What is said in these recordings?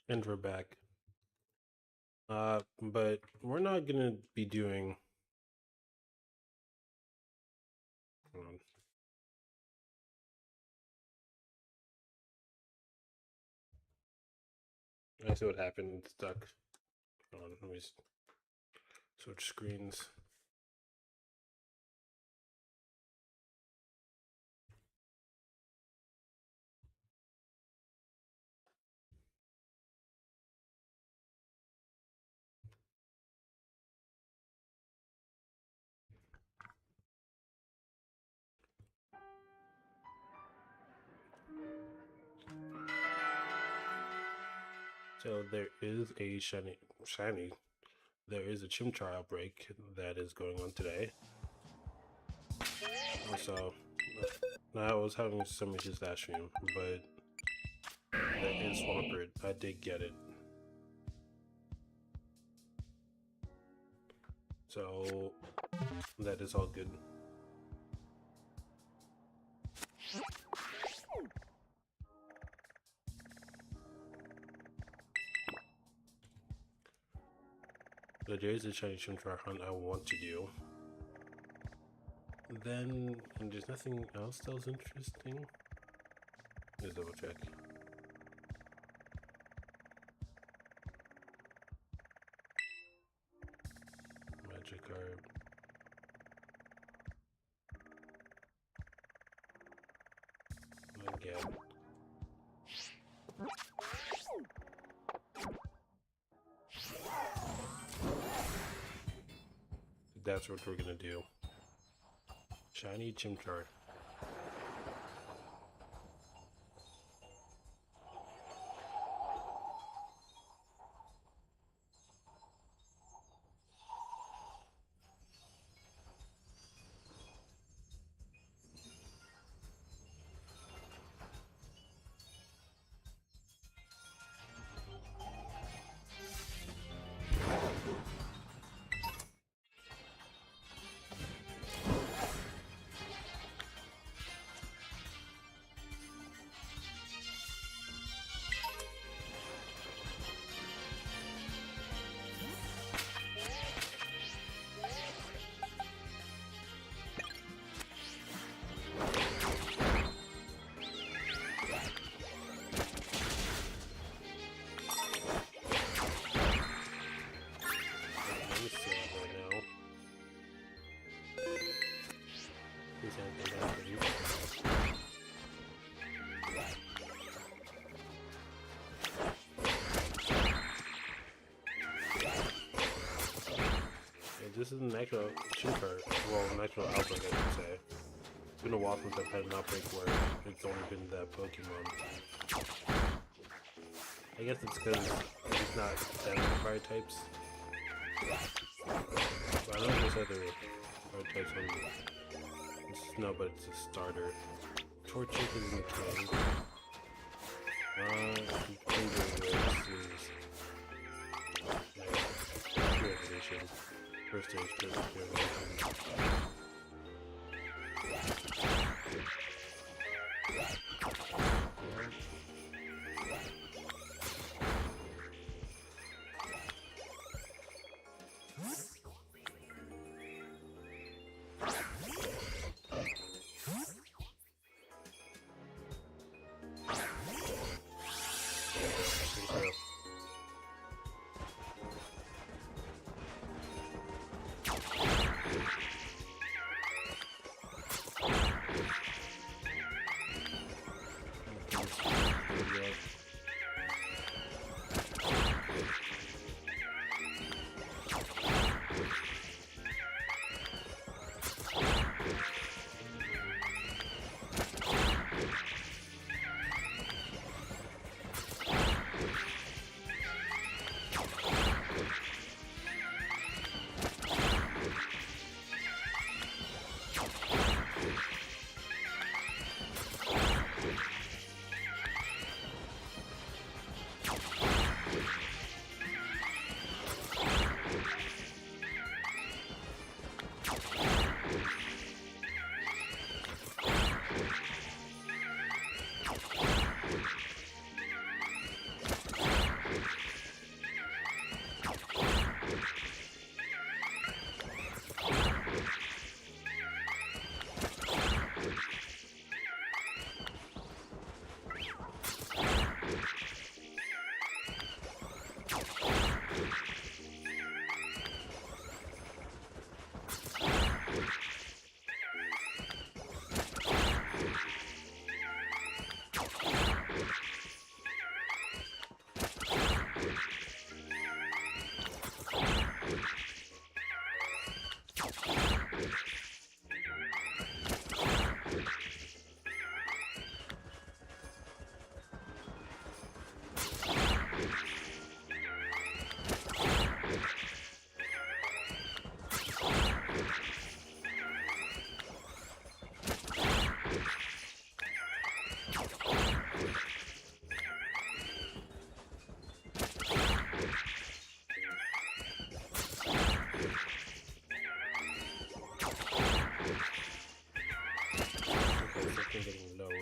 And we're back. But we're not gonna be doing. Hold on. I see what happened. It's stuck. Hold on, let me switch screens. So there is a shiny. There is a Chimchar outbreak that is going on today. So now I was having some issues last stream, but there is Swampert. I did get it. So that is all good. But there is a shiny Chimchar hunt I want to do. Then, and there's nothing else that was interesting. Let's double check. Magikarp. Again. That's what we're gonna do. Shiny Chimchar. This is an actual Chimchar, well, an actual outbreak, I should say. It's been a while since I've had an outbreak where it's only been that Pokemon. I guess it's because it's not standard fire types. But I know there's other fire types on no, but it's a starter. Torchic is in the king. Purification. First stage purification. Okay, something getting lower.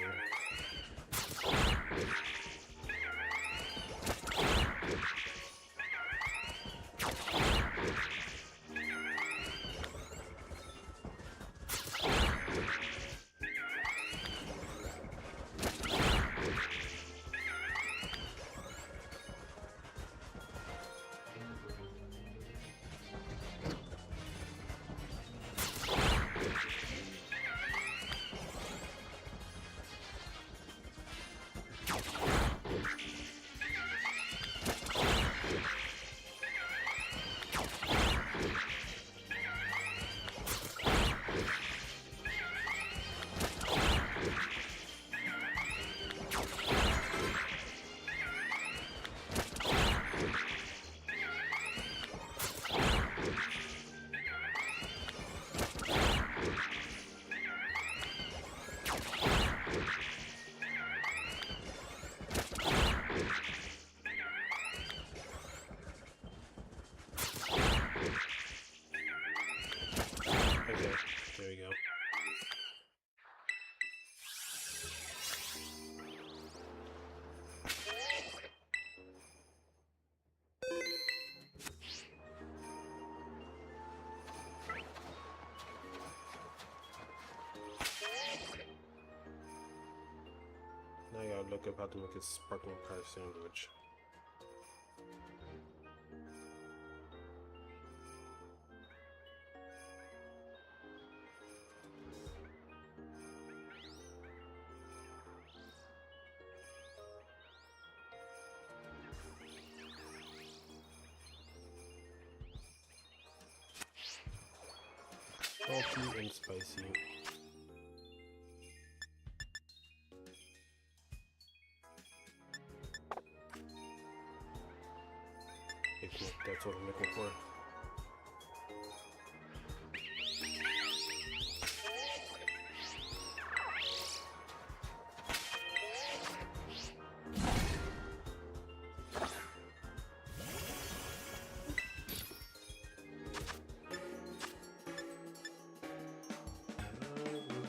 Okay, there we go. Now I gotta look up how to make a sparkling car sandwich. Salty and spicy. Picnic, that's what I'm looking for.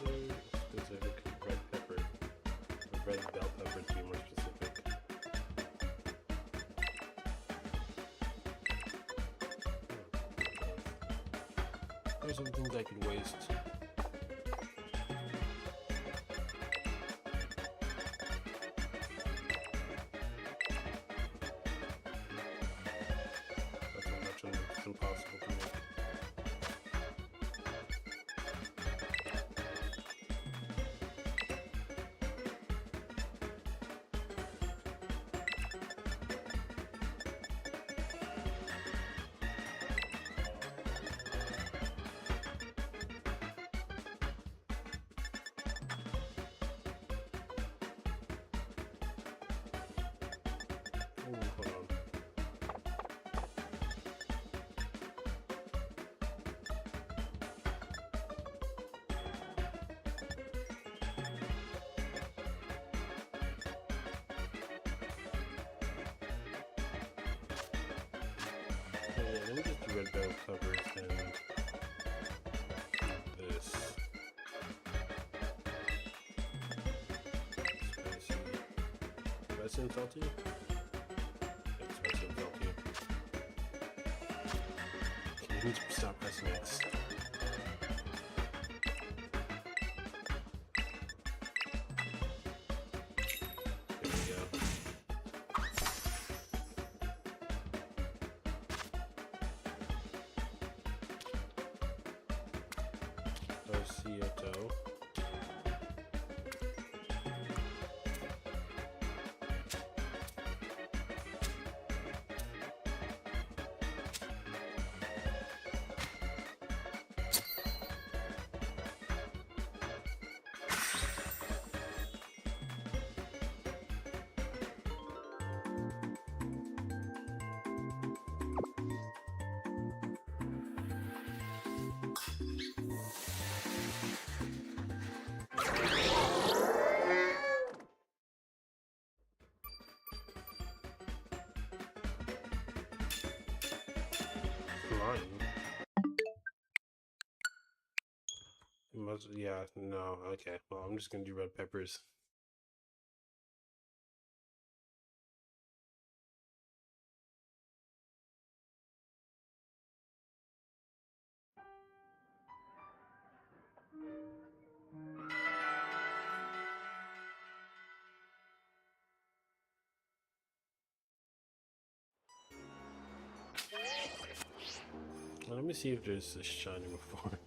Really specific red pepper. The red bell pepper to be more specific. There's some things I could waste. That's how much it's impossible to make. Ooh, hold on. Yeah, let me just do red bell peppers and this. Spicy and salty? Yeah, spicy and salty. Okay, you need to stop pressing X. There we go. Arciato. Yeah, no, okay. Well, I'm just gonna do red peppers. Well, let me see if there's a shiny before.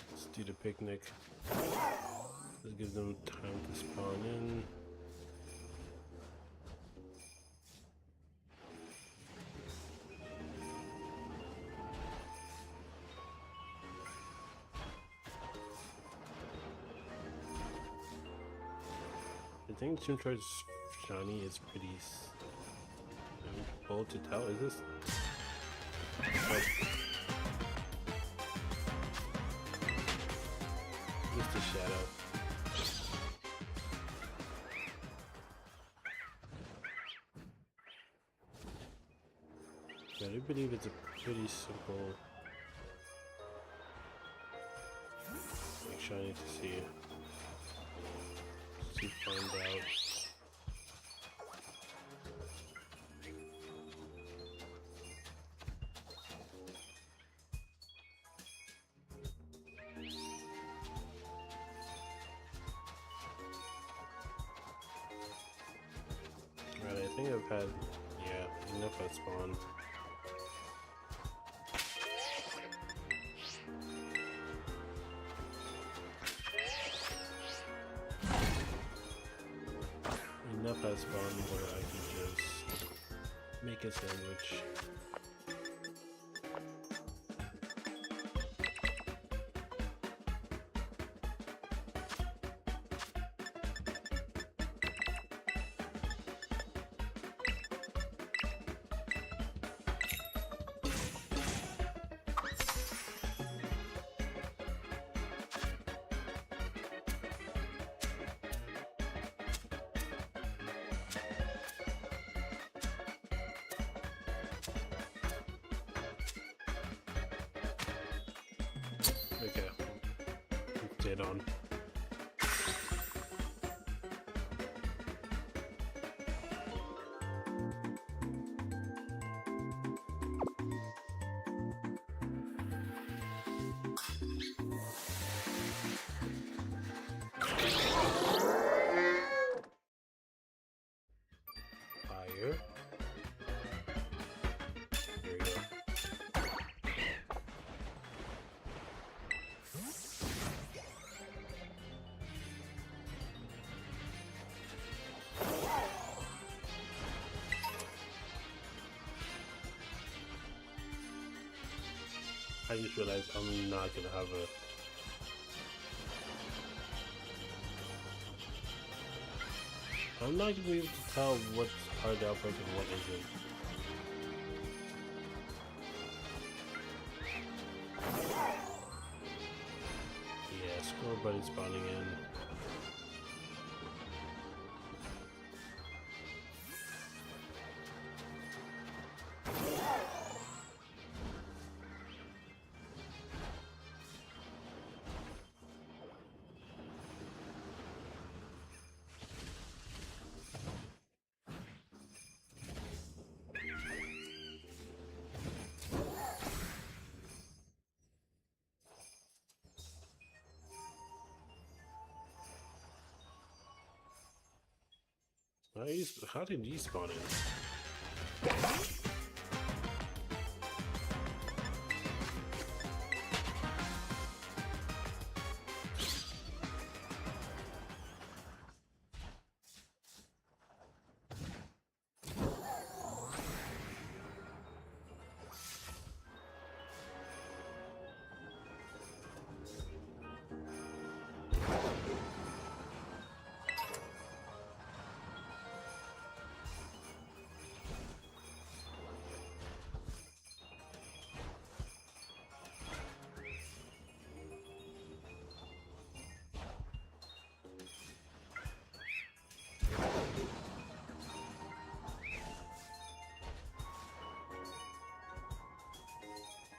Let's do the picnic. Let's give them time to spawn in. I think Chimchar's shiny is pretty bold to tell. Is this? Oh. Just a shadow. Yeah, I believe it's a pretty simple like shiny to see. To find out. Right, I think I've had, yeah, enough at spawn. Enough at spawn where I can just make a sandwich. Okay, dead on. Fire. There we go. I just realized I'm not gonna have a. I'm not gonna be able to tell what's part of the outbreak and what isn't. Yeah, Score Buddy spawning in. How did he spawn in?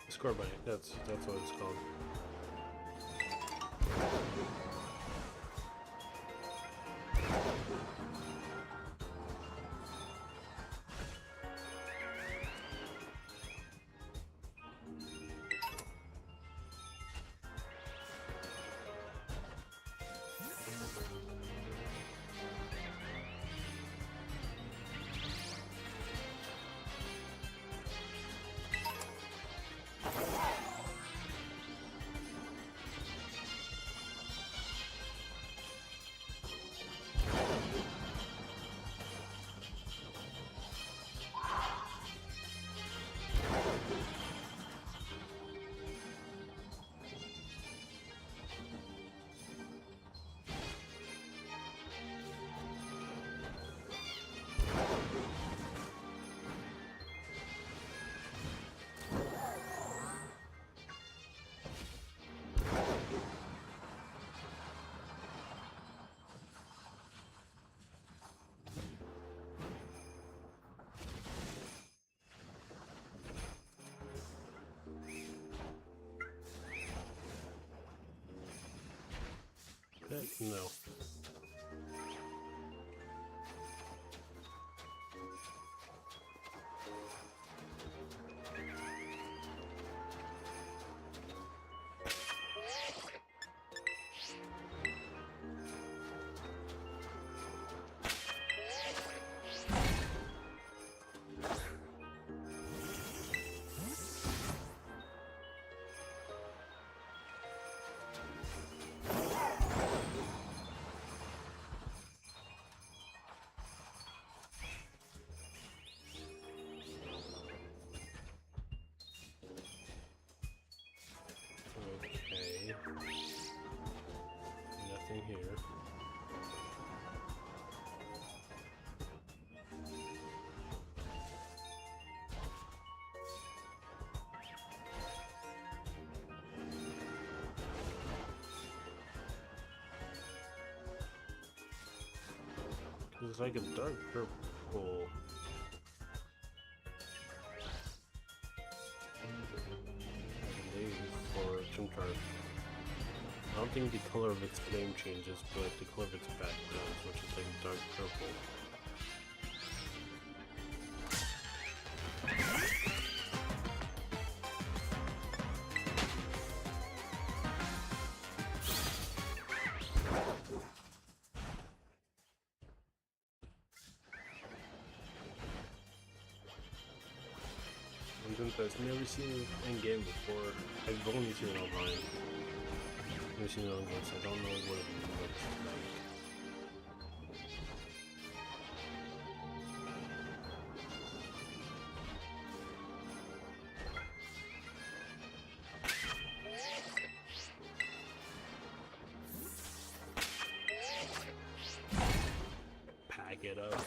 Score Buddy, that's what it's called. pet? No. Okay. Nothing here. It's like a dark purple. I believe for Gym Card. I don't think the color of its flame changes, but the color of its back does, which is like dark purple. I've never seen it in game before. I've only seen it online. Never seen it on game, so I don't know what it looks like. Pack it up.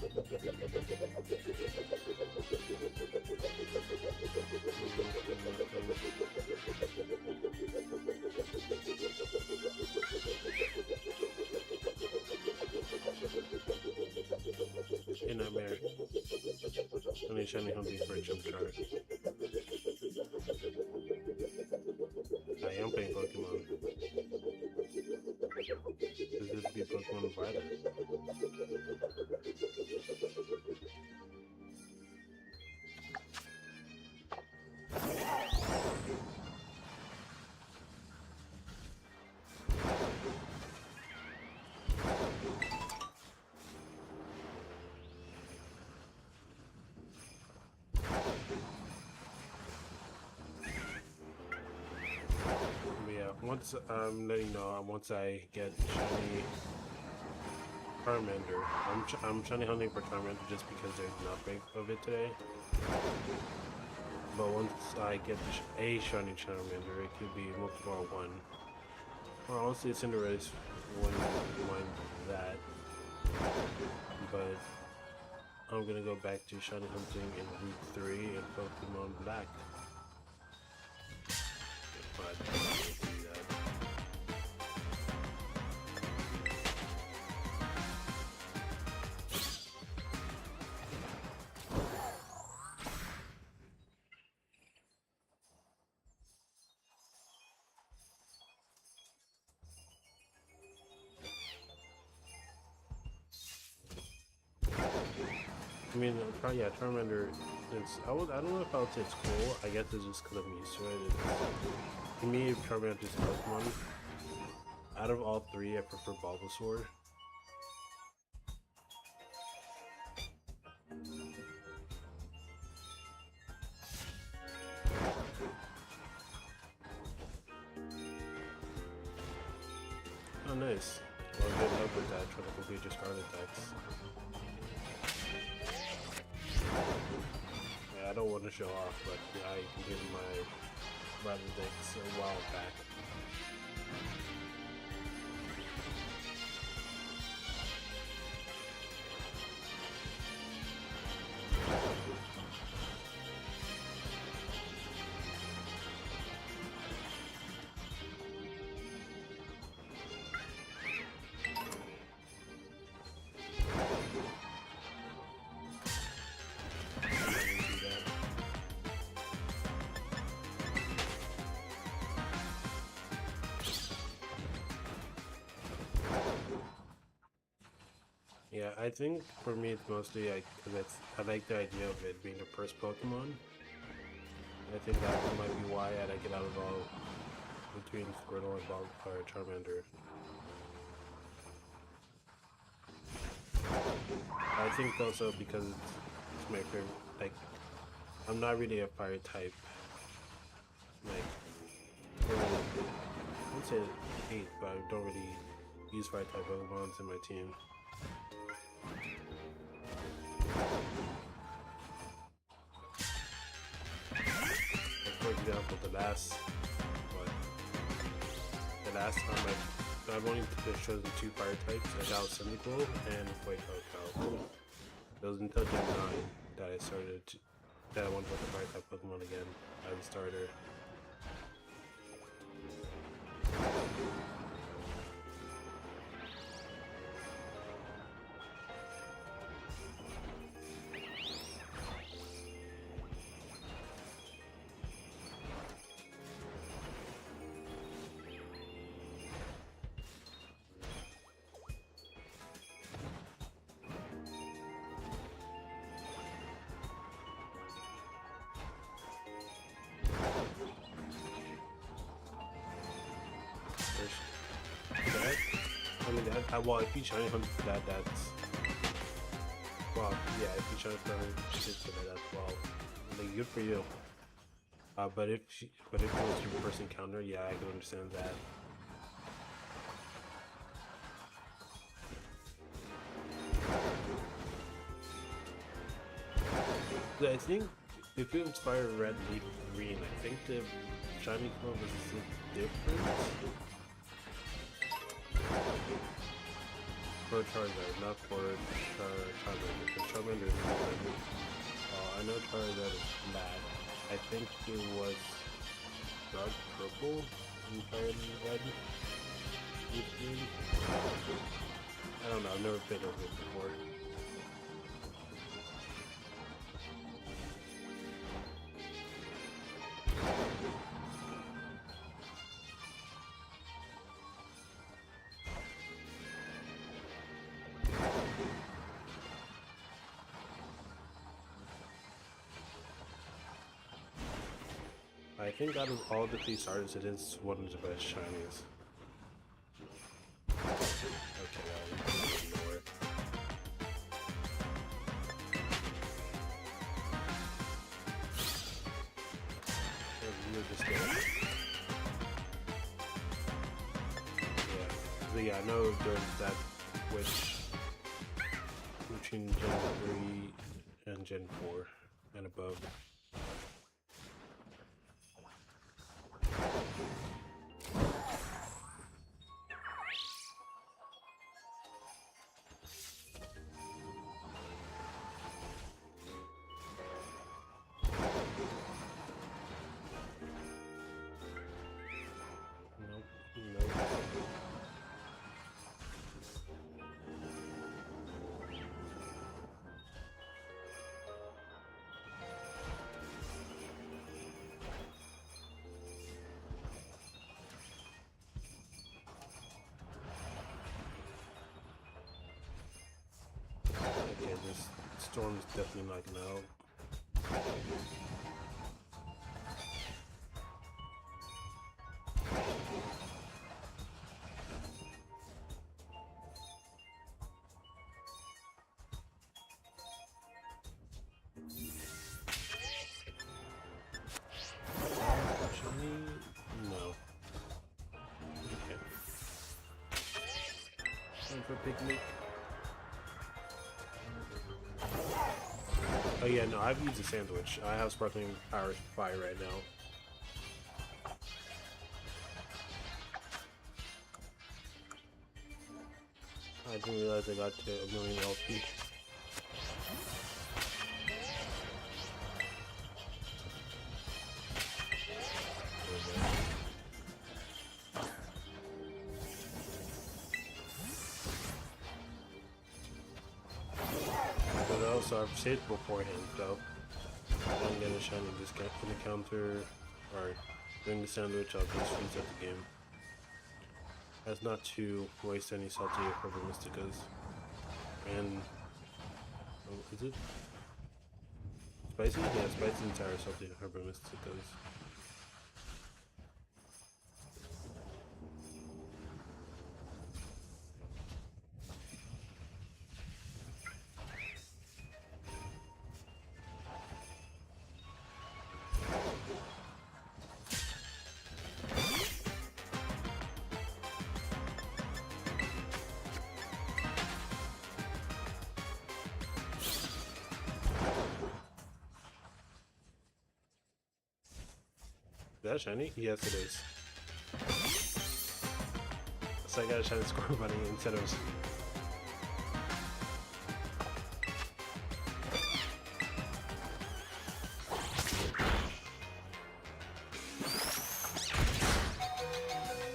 Hey, Nightmare. I need shiny Humvee for a jump chart. I am playing Pokemon. Does this be Pokemon Violet? Once I'm letting you know, once I get shiny Charmander, I'm shiny hunting for Charmander just because there's an outbreak of it today. But once I get a shiny Charmander, it could be multiple one. Or honestly, Cinderella's wouldn't mind that. But I'm gonna go back to shiny hunting in Route 3 in Pokemon Black. But I mean, probably, yeah, Charmander, I don't know if I would say it's cool. I guess it's just because I'm used to it. To me, Charmander is Pokemon. Out of all three, I prefer Bulbasaur. Oh, nice. Well, good luck with that. Try to complete your starter attacks. Yeah, I don't want to show off, but yeah, I can give my rather decks a while back. Yeah, I think for me it's mostly because I like the idea of it being the first Pokemon. I think that might be why I like it out of all between Squirtle and Charmander. I think also because it's my favorite. Like, I'm not really a fire type. Like, I would say hate, but I don't really use fire type Pokemon in my team. For example, the last time I've only chosen 2 fire types, and that was Cyndaquil and Fuecoco. It was until Gen 9 that I wanted to fire type Pokemon again as a starter. Well, if you shiny hunt for that, that's well, yeah. If you shiny shit for that, that's well, like good for you. But if it was your first encounter, yeah, I can understand that. I think if you inspire red, leaf, green, I think the shiny club is different. for Charizard, not for Charmander. Because Charmander is good. I know Charizard is bad. I think it was dark purple and Charizard red. I don't know, I've never played over it before. I think out of all the 3 starters, it is one of the best shinies. Okay, I'll ignore it. Yeah, I know there's that switch between Gen 3 and Gen 4 and above. Okay, this storm's definitely not gonna help. No. Okay. Time for a picnic. Oh yeah, no, I've used a sandwich. I have sparkling power fire right now. I didn't realize I got to 1,000,000 LP. But also I've saved beforehand, so I don't get a shiny discount in the counter or during the sandwich. I'll just reset the game. As not to waste any salty Herba Mysticas. And oh, is it spicy? Yeah, spicy entire salty Herba Mysticas. Is that shiny? Yes, it is. So I got a shiny score bunny instead of.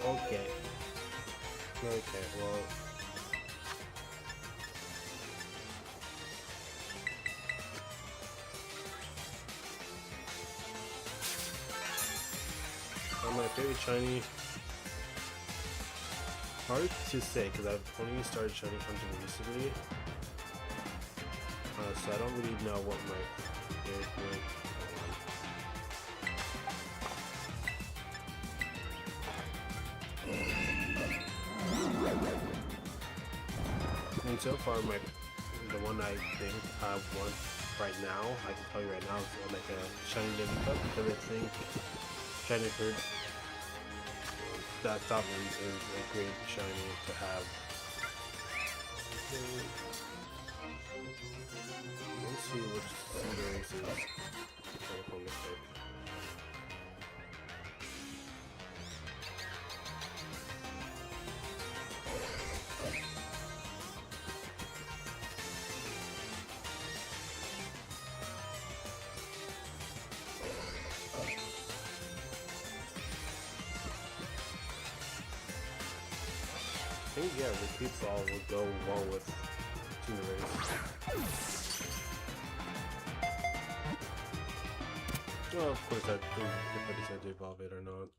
Okay. Okay, well. My favorite shiny, hard to say because I've only started shiny hunting recently, so I don't really know what my favorite and so far the one I think I want right now, I can tell you right now, is like a shiny Navy Cup because I think shiny herd. That top one is a great shiny to have. Let's see which Cinderace is. Technical mistake. think, yeah, the creep ball will go well with Cinderace. Well, of course, I think if I decide to evolve it or not.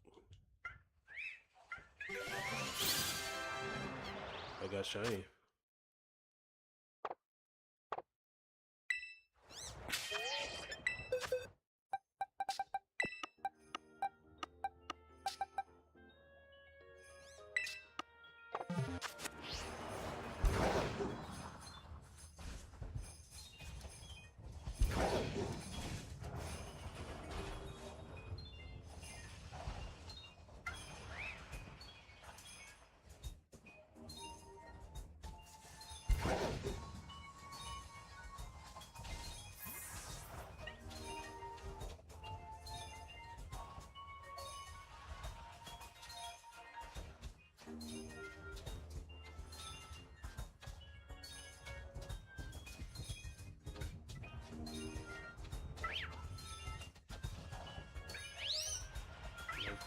I got shiny.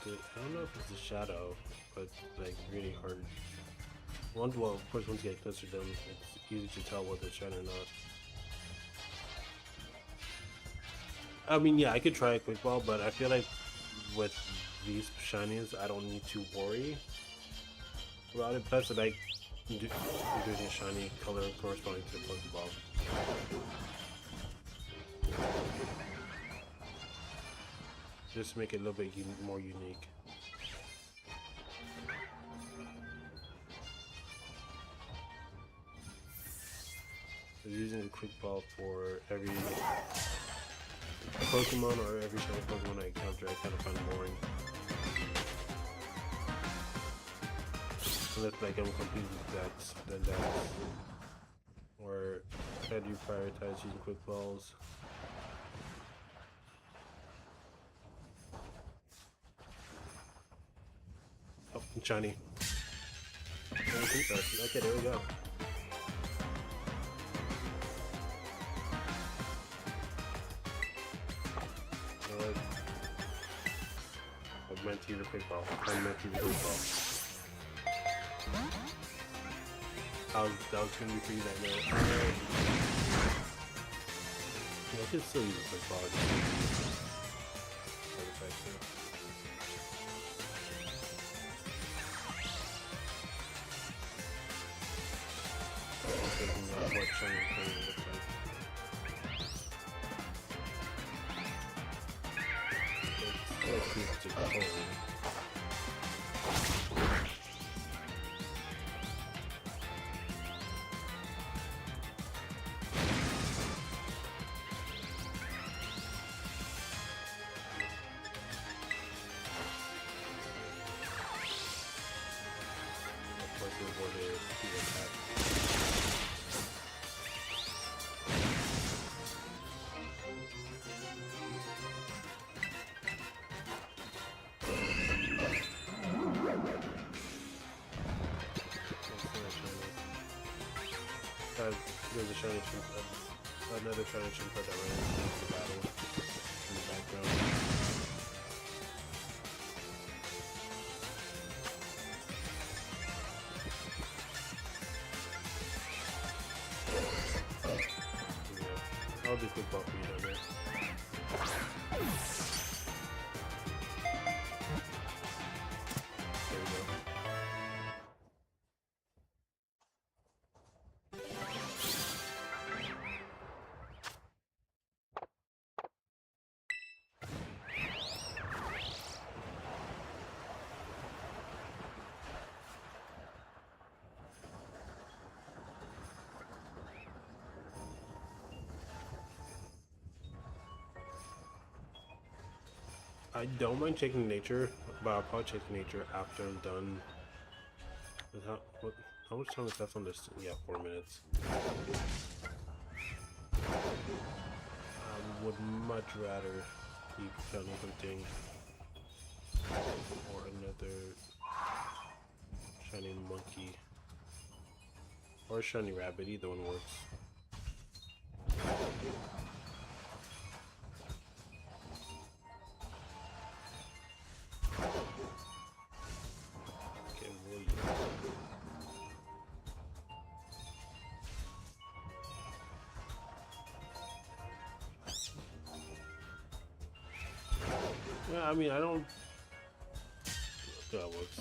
I don't know if it's a shadow, but like really hard. Well, of course, once you get closer to them, it's easy to tell whether it's shiny or not. I mean, yeah, I could try a quick ball, but I feel like with these shinies, I don't need to worry about it. Plus, like doing a shiny color corresponding to the Pokeball. Just to make it a little bit more unique. So using a quick ball for every Pokemon or every shiny Pokemon I encounter, I kind of find boring. Unless like I'm completely dex, then that's. Or I do prioritize using quick balls. Oh, shiny. Okay, there we go. Alright. I meant to use a quick ball. I meant to use a quick ball. That was gonna be for you that minute. Yeah, I could still use a quick ball. What shiny thing looks like. It's cute to go. Of course, it avoided the attack. There's a shiny another shiny Chimper that ran into the battle in the background. Yeah, I'll do quick ball for you down there. There we go. I don't mind checking nature, but I'll probably check nature after I'm done. How much time is left on this? Yeah, 4 minutes. I would much rather keep shiny hunting or another shiny monkey or shiny rabbit. Either one works. Yeah, I mean, I don't. That works.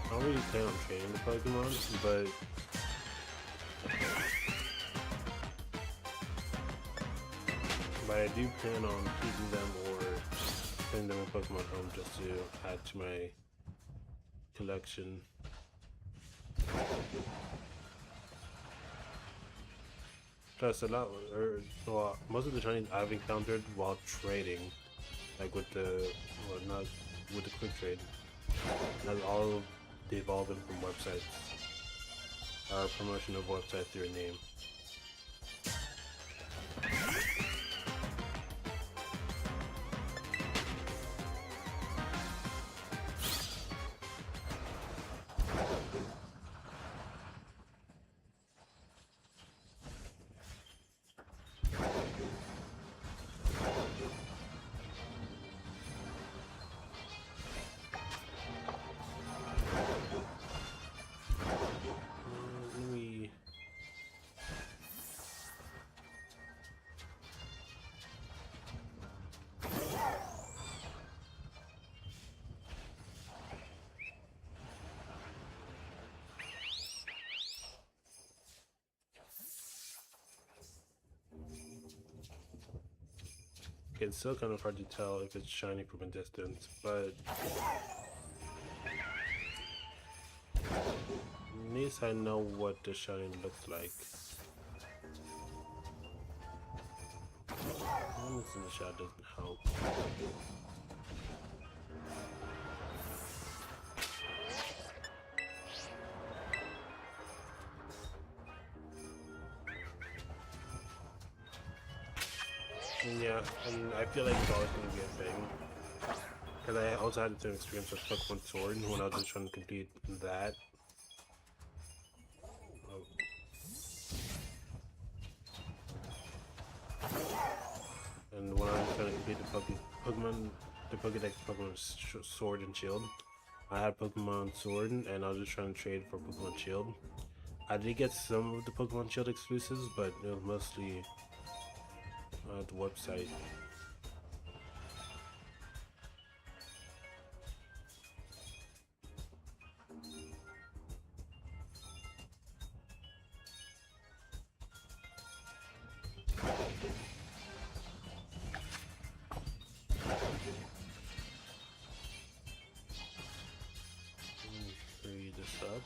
I don't really plan on training the Pokemon, but I do plan on keeping them or sending them in Pokemon Home just to add to my collection. Plus, well, most of the shinies I've encountered while trading, like with the, well, not with the quick trade, has all devolved in from websites, or promotion of websites through a name. It's still kind of hard to tell if it's shiny from a distance, but at least I know what the shiny looks like. Almost in the shot doesn't help. Yeah, and I feel like it's always going to be a thing. Because I also had the same experience with Pokemon Sword when I was just trying to complete that. And when I was trying to complete the Pokédex Pokemon Sword and Shield, I had Pokemon Sword and I was just trying to trade for Pokemon Shield. I did get some of the Pokemon Shield exclusives, but it was mostly the website. Let me free this up.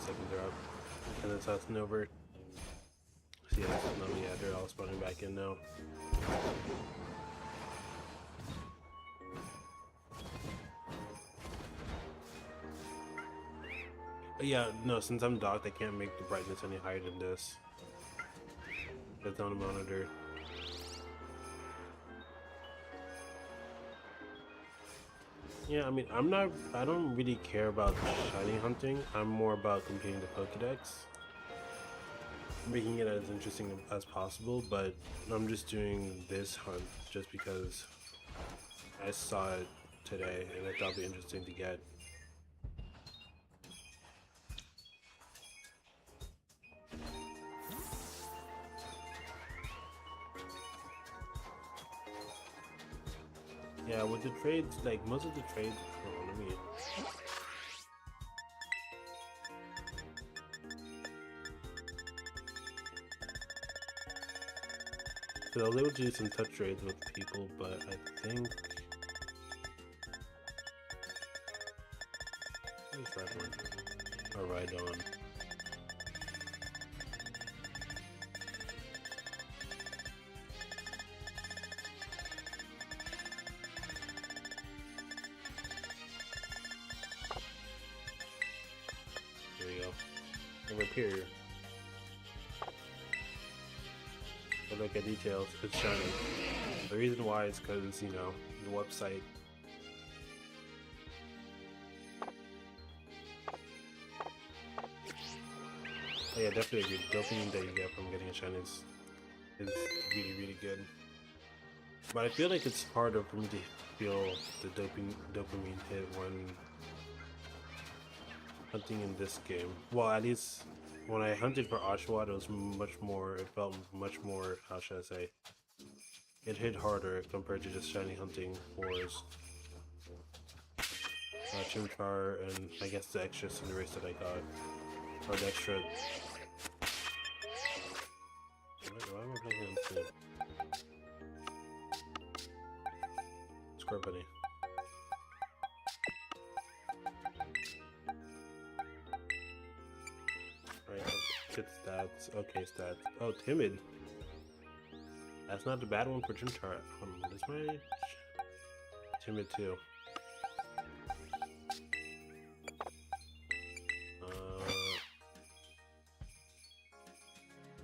Seconds are up, and it's us and over. See, yeah, they're all spawning back in now. But yeah, no, since I'm docked, I can't make the brightness any higher than this. That's on a monitor. Yeah, I mean, I don't really care about shiny hunting. I'm more about completing the Pokédex, making it as interesting as possible, but I'm just doing this hunt just because I saw it today and I thought it'd be interesting to get. Yeah, with the trades, like most of the trades, oh, let me. So I was able to do some touch trades with people, but I think. Where's Rhydon? Or Rhydon. over here. But look at details, it's shiny. The reason why is because, you know, the website. Oh yeah, definitely agree. The dopamine that you get from getting a shiny is really, really good. But I feel like it's harder for me to feel the dopamine hit when hunting in this game. Well, at least when I hunted for Oshawott, it was much more, it felt much more, how should I say, it hit harder compared to just shiny hunting for Chimchar and I guess the extra Cinderace that I got. Or the extra... Why am I playing on team? Scorbunny. Right, good stats. Okay, stats. Oh, timid. That's not a bad one for Chimchar. Is my timid too?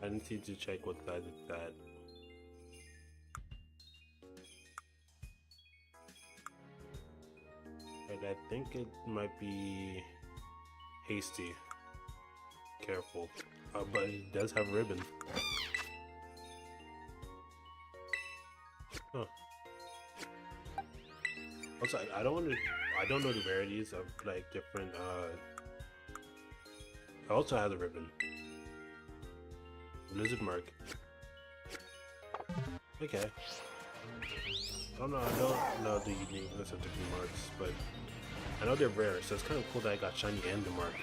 I need to check what guy did that. Right, I think it might be Hasty. Careful. But it does have ribbon. Huh. Also, I don't know the rarities of like different it also has a ribbon. Lizard mark. Okay. I don't know the uniqueness of different marks, but I know they're rare, so it's kind of cool that I got shiny and the mark.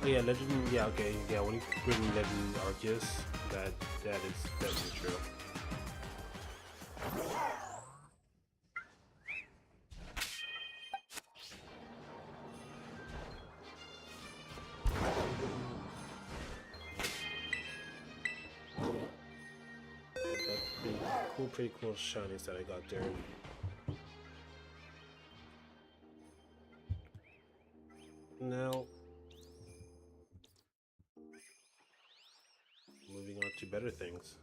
Oh yeah, Legend. Yeah, okay. Yeah, when you bring Legend Arceus, that is definitely true. That's pretty cool shinies that I got there. Now, moving on to better things.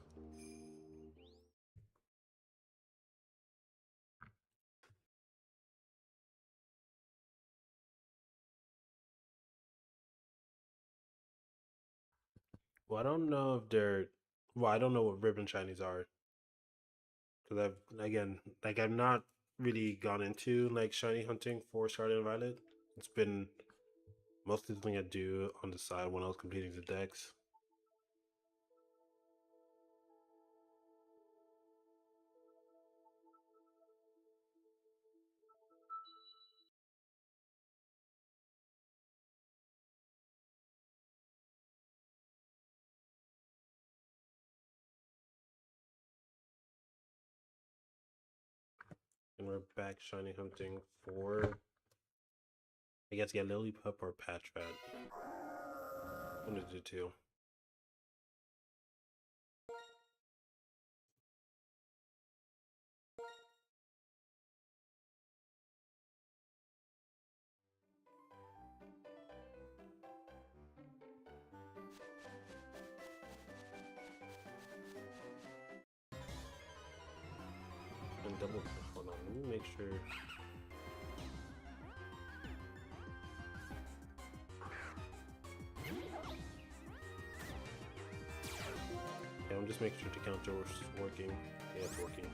Well, I don't know if they're. Well, I don't know what ribbon shinies are. Because I've not really gone into like shiny hunting for Scarlet and Violet. It's been mostly something I do on the side when I was completing the decks. And we're back shiny hunting for, I guess, yeah, Lillipup or Patrat. One of the two. And double, hold on, let me make sure. Yeah, I'm just making sure the counter was working. Yeah, it's working.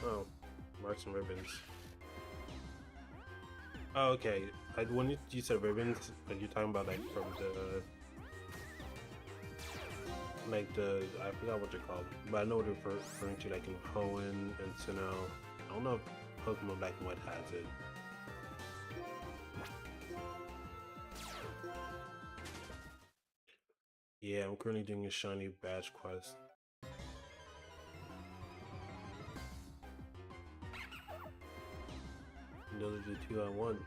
Oh, marks and ribbons. Oh, okay. When you said ribbons, are you talking about like from the I forgot what they're called, but I know what they're referring to, like in Hoenn and Sinnoh. I don't know if Pokemon Black and White has it. Yeah, I'm currently doing a shiny badge quest. And those are the two I want.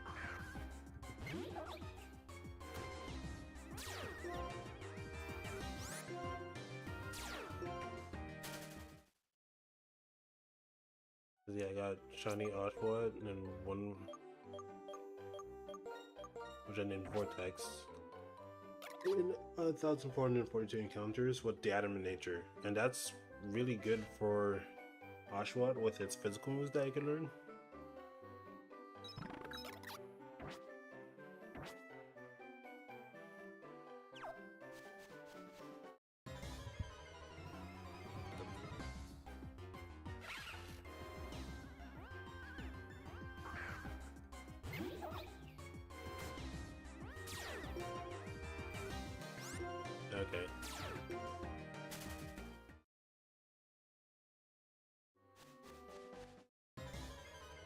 Yeah, I got shiny Oshawott and then one which I named Vortex. And 1,442 encounters with the Adamant nature, and that's really good for Oshawott with its physical moves that I can learn. Okay.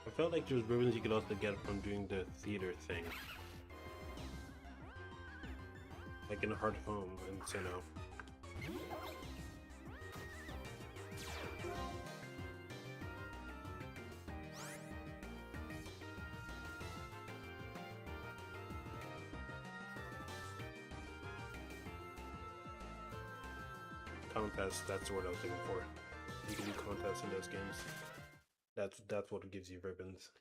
I felt like there's ribbons you could also get from doing the theater thing. Like in Heart of Home and Sinnoh. Contest, that's the word I was looking for. You can do contests in those games. That's what gives you ribbons.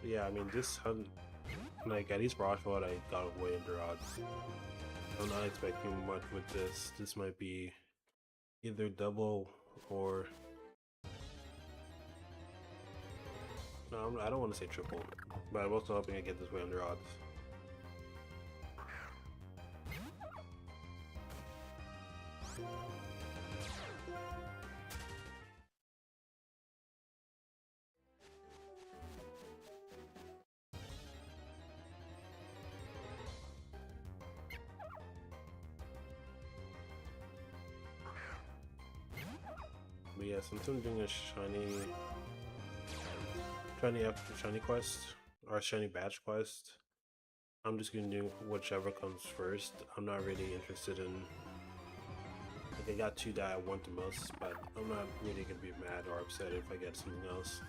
Yeah, I mean this hunt, like at least for Oshawott, I got way under odds. I'm not expecting much with this. This might be either double or no, I don't want to say triple, but I'm also hoping I get this way under odds. But yeah, since I'm doing a shiny quest or a shiny badge quest, I'm just gonna do whichever comes first. I'm not really interested in. Like I got two that I want the most, but I'm not really gonna be mad or upset if I get something else.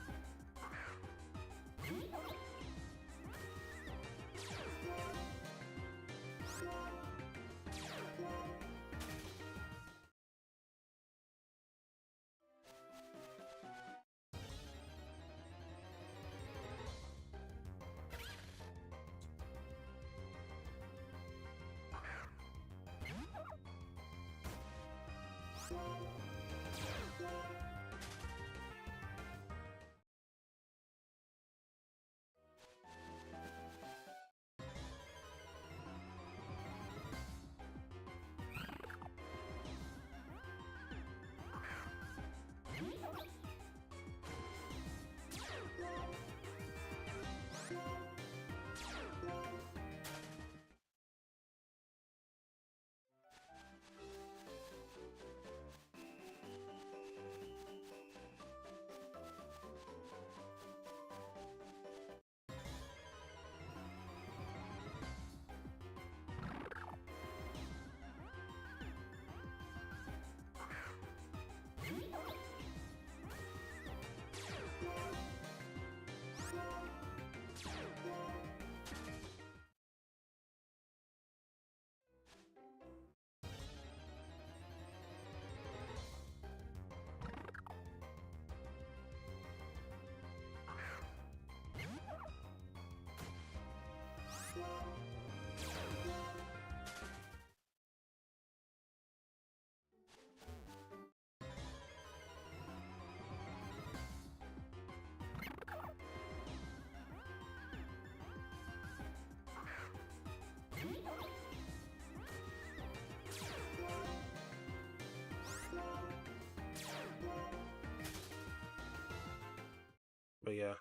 But yeah,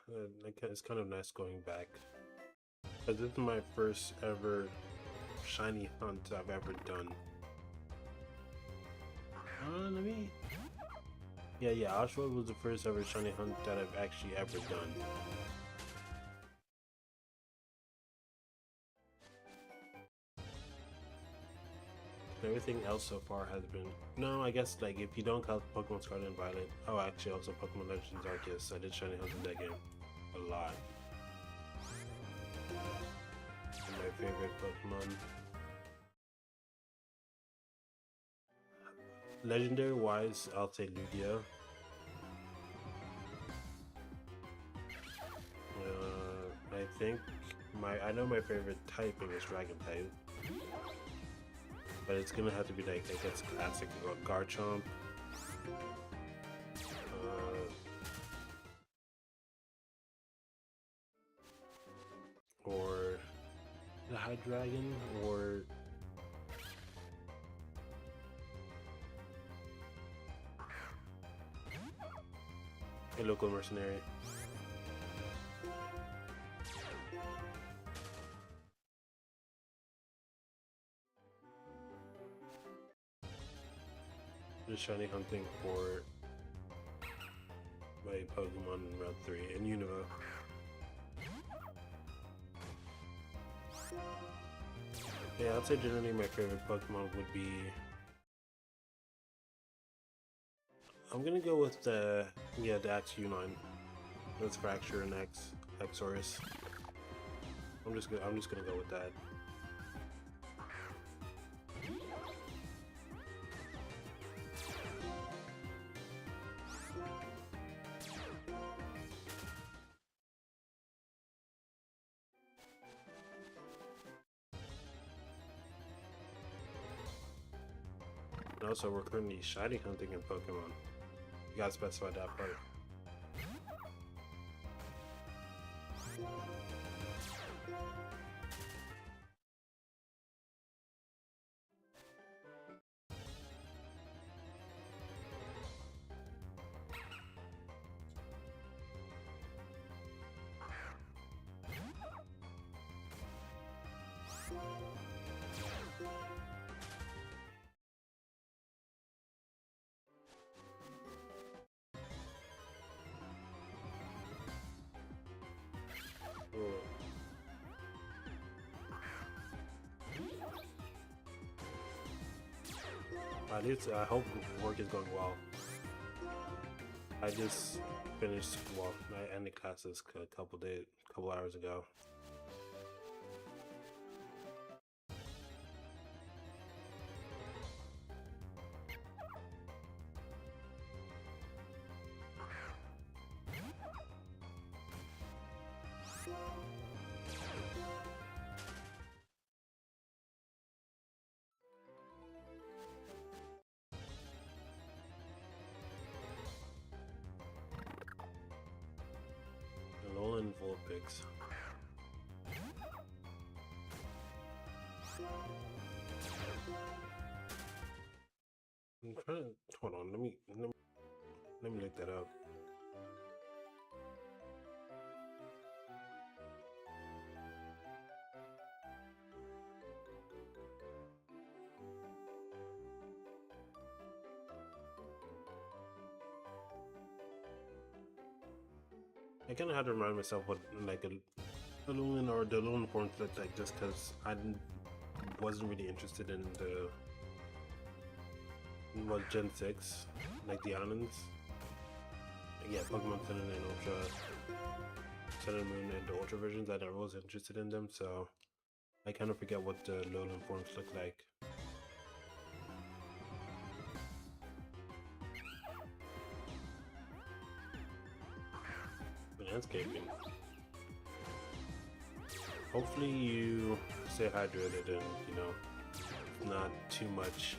it's kind of nice going back. But this is my first ever shiny hunt I've ever done. Let me... Yeah, Oshawott was the first ever shiny hunt that I've actually ever done. Everything else so far has been... No, I guess, like, if you don't count Pokemon Scarlet and Violet... Oh, actually, also Pokemon Legends Arceus. I did shiny hunt in that game. A lot. My favorite Pokemon. Legendary-wise, I'll say Lugia. I think I know my favorite typing is Dragon type. But it's gonna have to be like, I guess, classic Garchomp. Or the Hydreigon, or a local mercenary. Just shiny hunting for my Pokemon in Route 3 in Unova. Yeah, I'd say generally my favorite Pokemon would be... I'm gonna go with the Axew9. That's Fracture and Exorus. I'm just gonna go with that. And also, we're currently shiny hunting in Pokemon. You gotta specify that part. At least I hope work is going well. I just finished, well, I ended classes a couple hours ago. Alolan Vulpix. I'm trying to, hold on, let me look that up. I kind of had to remind myself what like a Alolan or the Alolan forms looked like, just because I wasn't really interested in the Gen 6, like the Islands. Yeah, Pokemon Sun and Ultra, Sun and Moon and the Ultra versions. I never was interested in them, so I kind of forget what the Alolan forms look like. Landscaping. Hopefully you stay hydrated and, you know, not too much,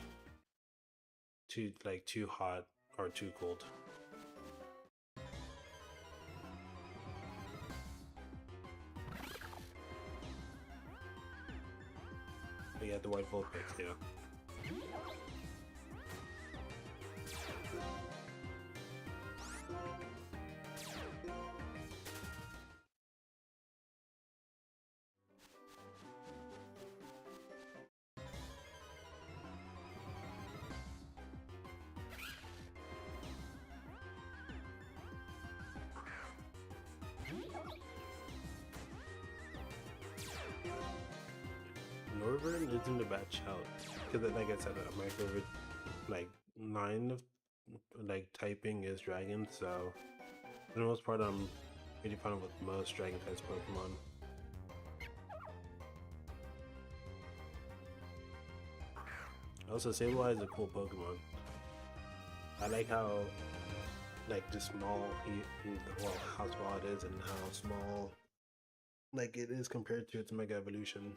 too hot or too cold. But yeah, the white Vulpix, yeah. Overburden isn't a bad shout. Because like I said, my favorite like line of like typing is dragon, so for the most part I'm pretty fine with most dragon types Pokemon. Also, Sableye is a cool Pokemon. I like how like just small well, how small it is and how small like it is compared to its Mega Evolution.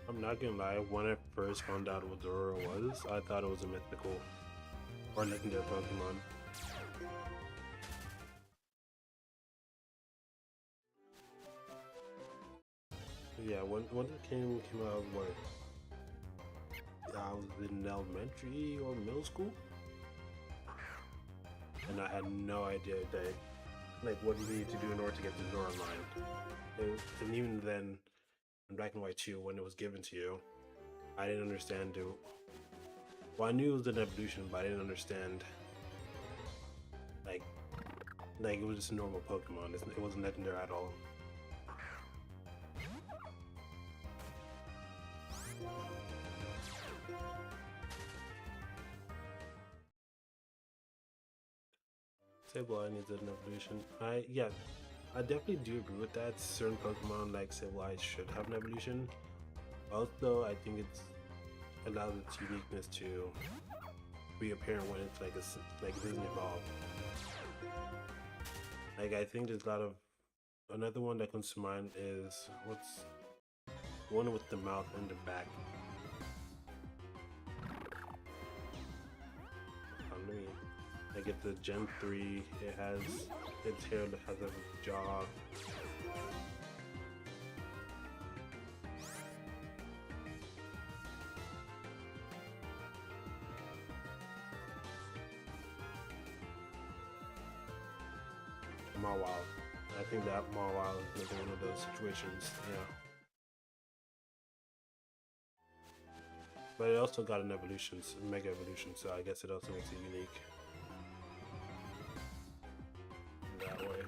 I'm not gonna lie, when I first found out what Zoro was, I thought it was a mythical or legendary Pokemon. Yeah, when it came out, what? I was in elementary or middle school, and I had no idea that like what you need to do in order to get the Zoro line. And even then, in Black and White 2, when it was given to you, I didn't understand it. Well, I knew it was an evolution, but I didn't understand like it was just a normal Pokemon. It wasn't legendary at all. Sableye needs an evolution. I definitely do agree with that. Certain Pokemon like Sableye should have an evolution. Although I think it allows its uniqueness to be apparent when it's like it doesn't evolve. Like I think there's a lot of another one that comes to mind is what's the one with the mouth and the back. Like it's a Gen 3, it has its hair that has a jaw. Mawile. I think that Mawile is another one of those situations, yeah. But it also got an evolution, Mega Evolution, so I guess it also makes it unique. That way.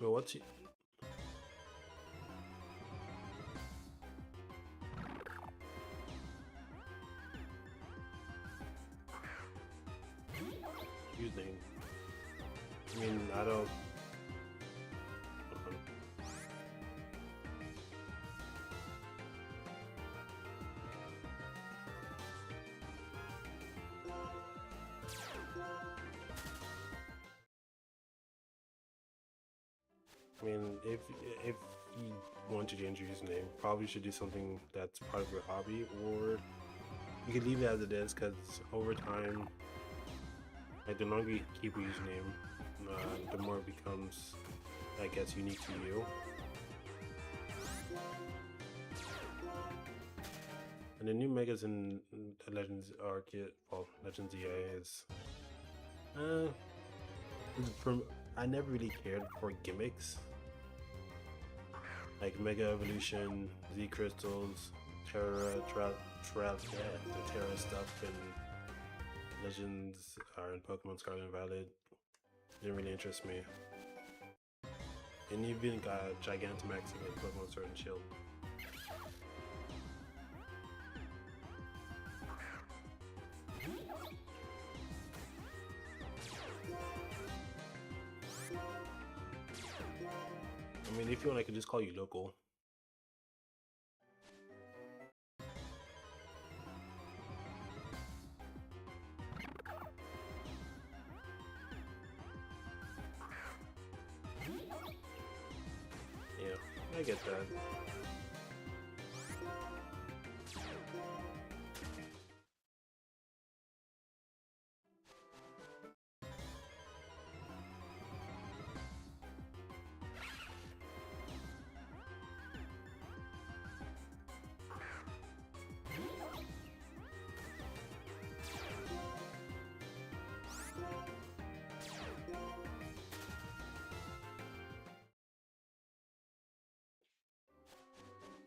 Well, what's he? Using. I mean, I don't. I mean, if you want to change your username, probably should do something that's part of your hobby, or you can leave it as it is. Because over time, like the longer you keep a username, the more it becomes, I guess, unique to you. And the new megas in Legends Arceus, well, Legends EA is, from I never really cared for gimmicks. Like Mega Evolution, Z Crystals, Terra, the Terra stuff in Legends or in Pokemon Scarlet and Violet didn't really interest me. And even got Gigantamax in Pokemon Sword and Shield. I mean, if you want, I could just call you local. Yeah, I get that.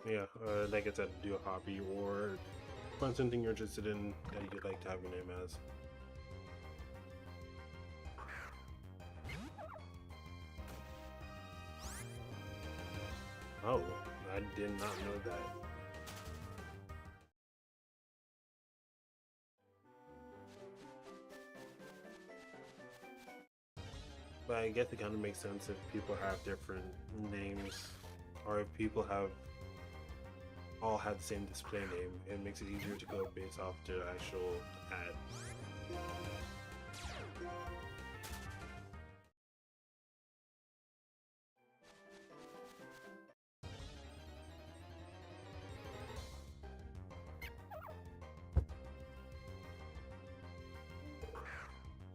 Yeah, like I said, do a hobby or find something you're interested in that you'd like to have your name as. Oh, I did not know that. But I guess it kind of makes sense if people have different names, or if people have all have the same display name. It makes it easier to go based off the actual ad.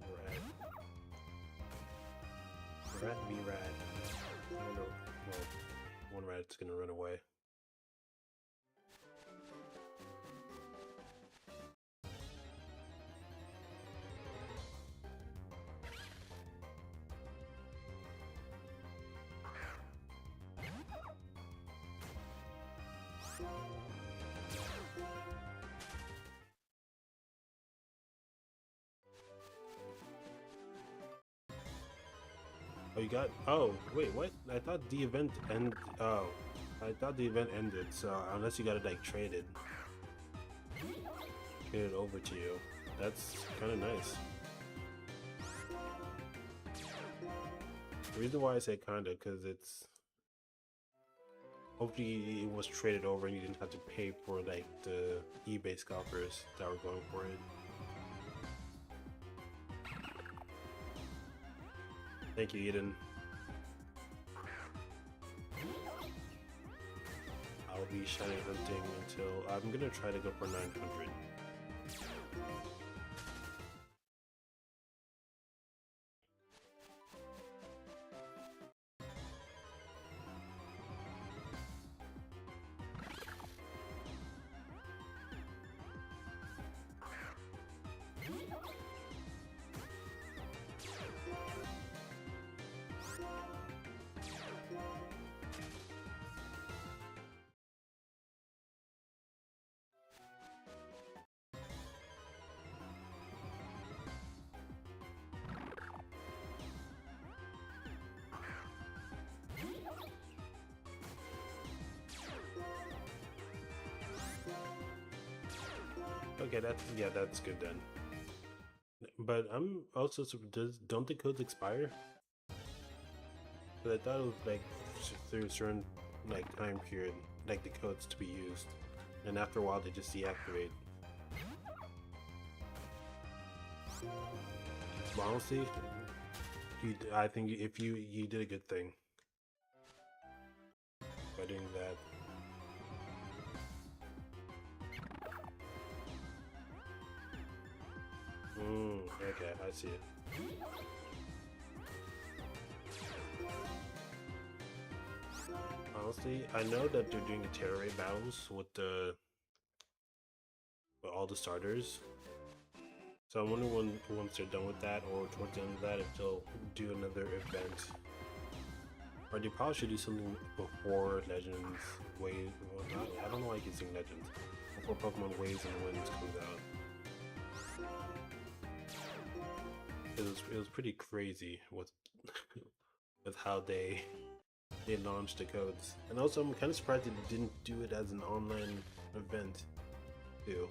Rad. Rat me rad. I don't know. Well, one rat's gonna run away. Oh, you got. Oh, wait, what? I thought the event end. Oh, I thought the event ended. So unless you got it like traded over to you, that's kind of nice. The reason why I say kinda, because it's hopefully it was traded over and you didn't have to pay for like the eBay scalpers that were going for it. Thank you, Eden. I'll be shiny hunting until I'm gonna try to go for 900. Okay, that's good then. But I'm also don't the codes expire? But I thought it was like through a certain like time period, like the codes to be used, and after a while they just deactivate. But honestly, I think if you did a good thing by doing that. Okay, I see it. Honestly, I know that they're doing the terror raid battles with all the starters. So I'm wondering once they're done with that, or towards the end of that, if they'll do another event. Or they probably should do something before Legends Waves. Well, not, I don't know why I keep saying Legends. Before Pokemon Waves and Winds comes out. It was pretty crazy with with how they launched the codes. And also I'm kind of surprised they didn't do it as an online event too.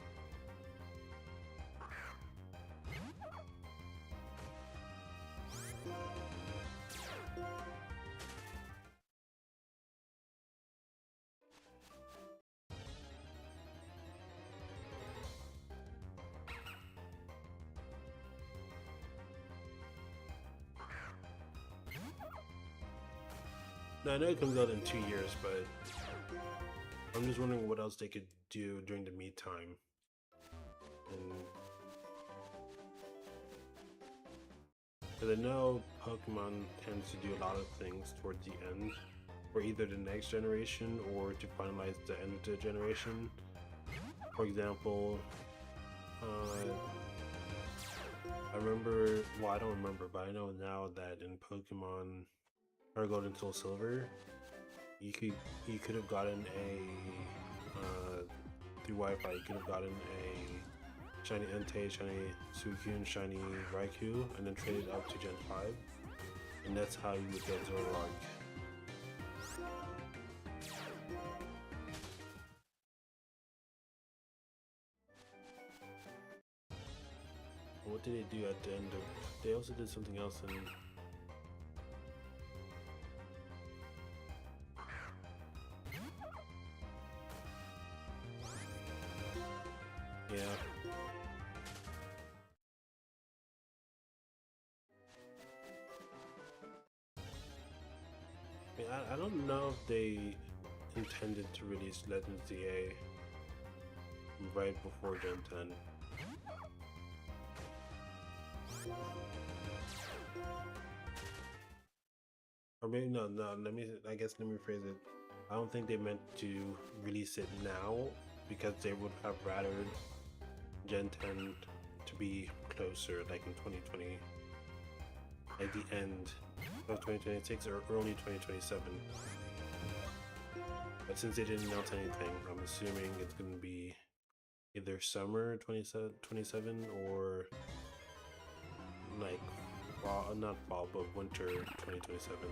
Now, I know it comes out in 2 years, but I'm just wondering what else they could do during the meantime. And because I know Pokemon tends to do a lot of things towards the end, for either the next generation or to finalize the end of the generation. For example, I remember, well, I don't remember, but I know now that in Pokemon or Gold and Soul Silver, you could have gotten a through Wi-Fi. You could have gotten a shiny Entei, shiny Suicune, shiny Raikou, and then traded up to Gen 5, and that's how you would get Zoroark. What did they do at the end of? They also did something else in. Yeah. I mean, I don't know if they intended to release Legends DA right before Gen 10. Or maybe no, let me rephrase it. I don't think they meant to release it now because they would have rather Gen 10 to be closer, like in 2020, like the end of 2026 or early 2027. But since they didn't announce anything, I'm assuming it's going to be either summer 2027 or like fall, not fall, but winter 2027.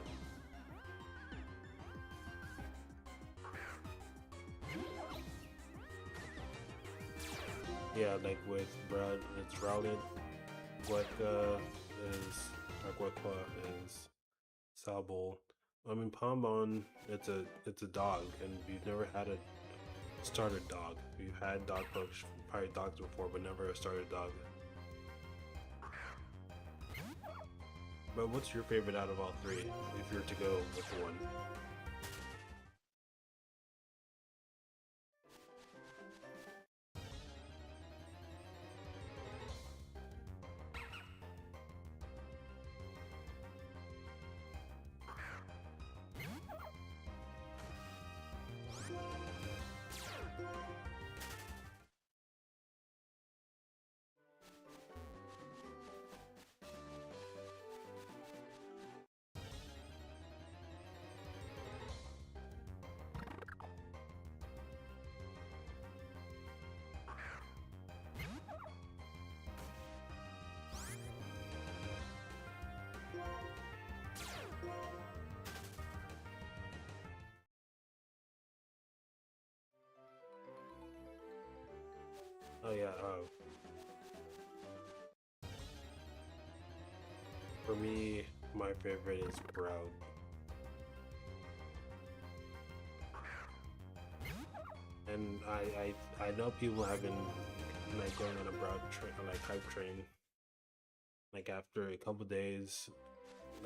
Yeah, like with Brad, it's Rowlet, Gueca is Sabol. I mean, Pombon, it's a dog, and you've never had a starter dog. You've had probably dogs before, but never a starter dog. But what's your favorite out of all three, if you were to go with the one? Oh yeah, for me, my favorite is Sprout. And I know people have been like going on a hype train, like after a couple days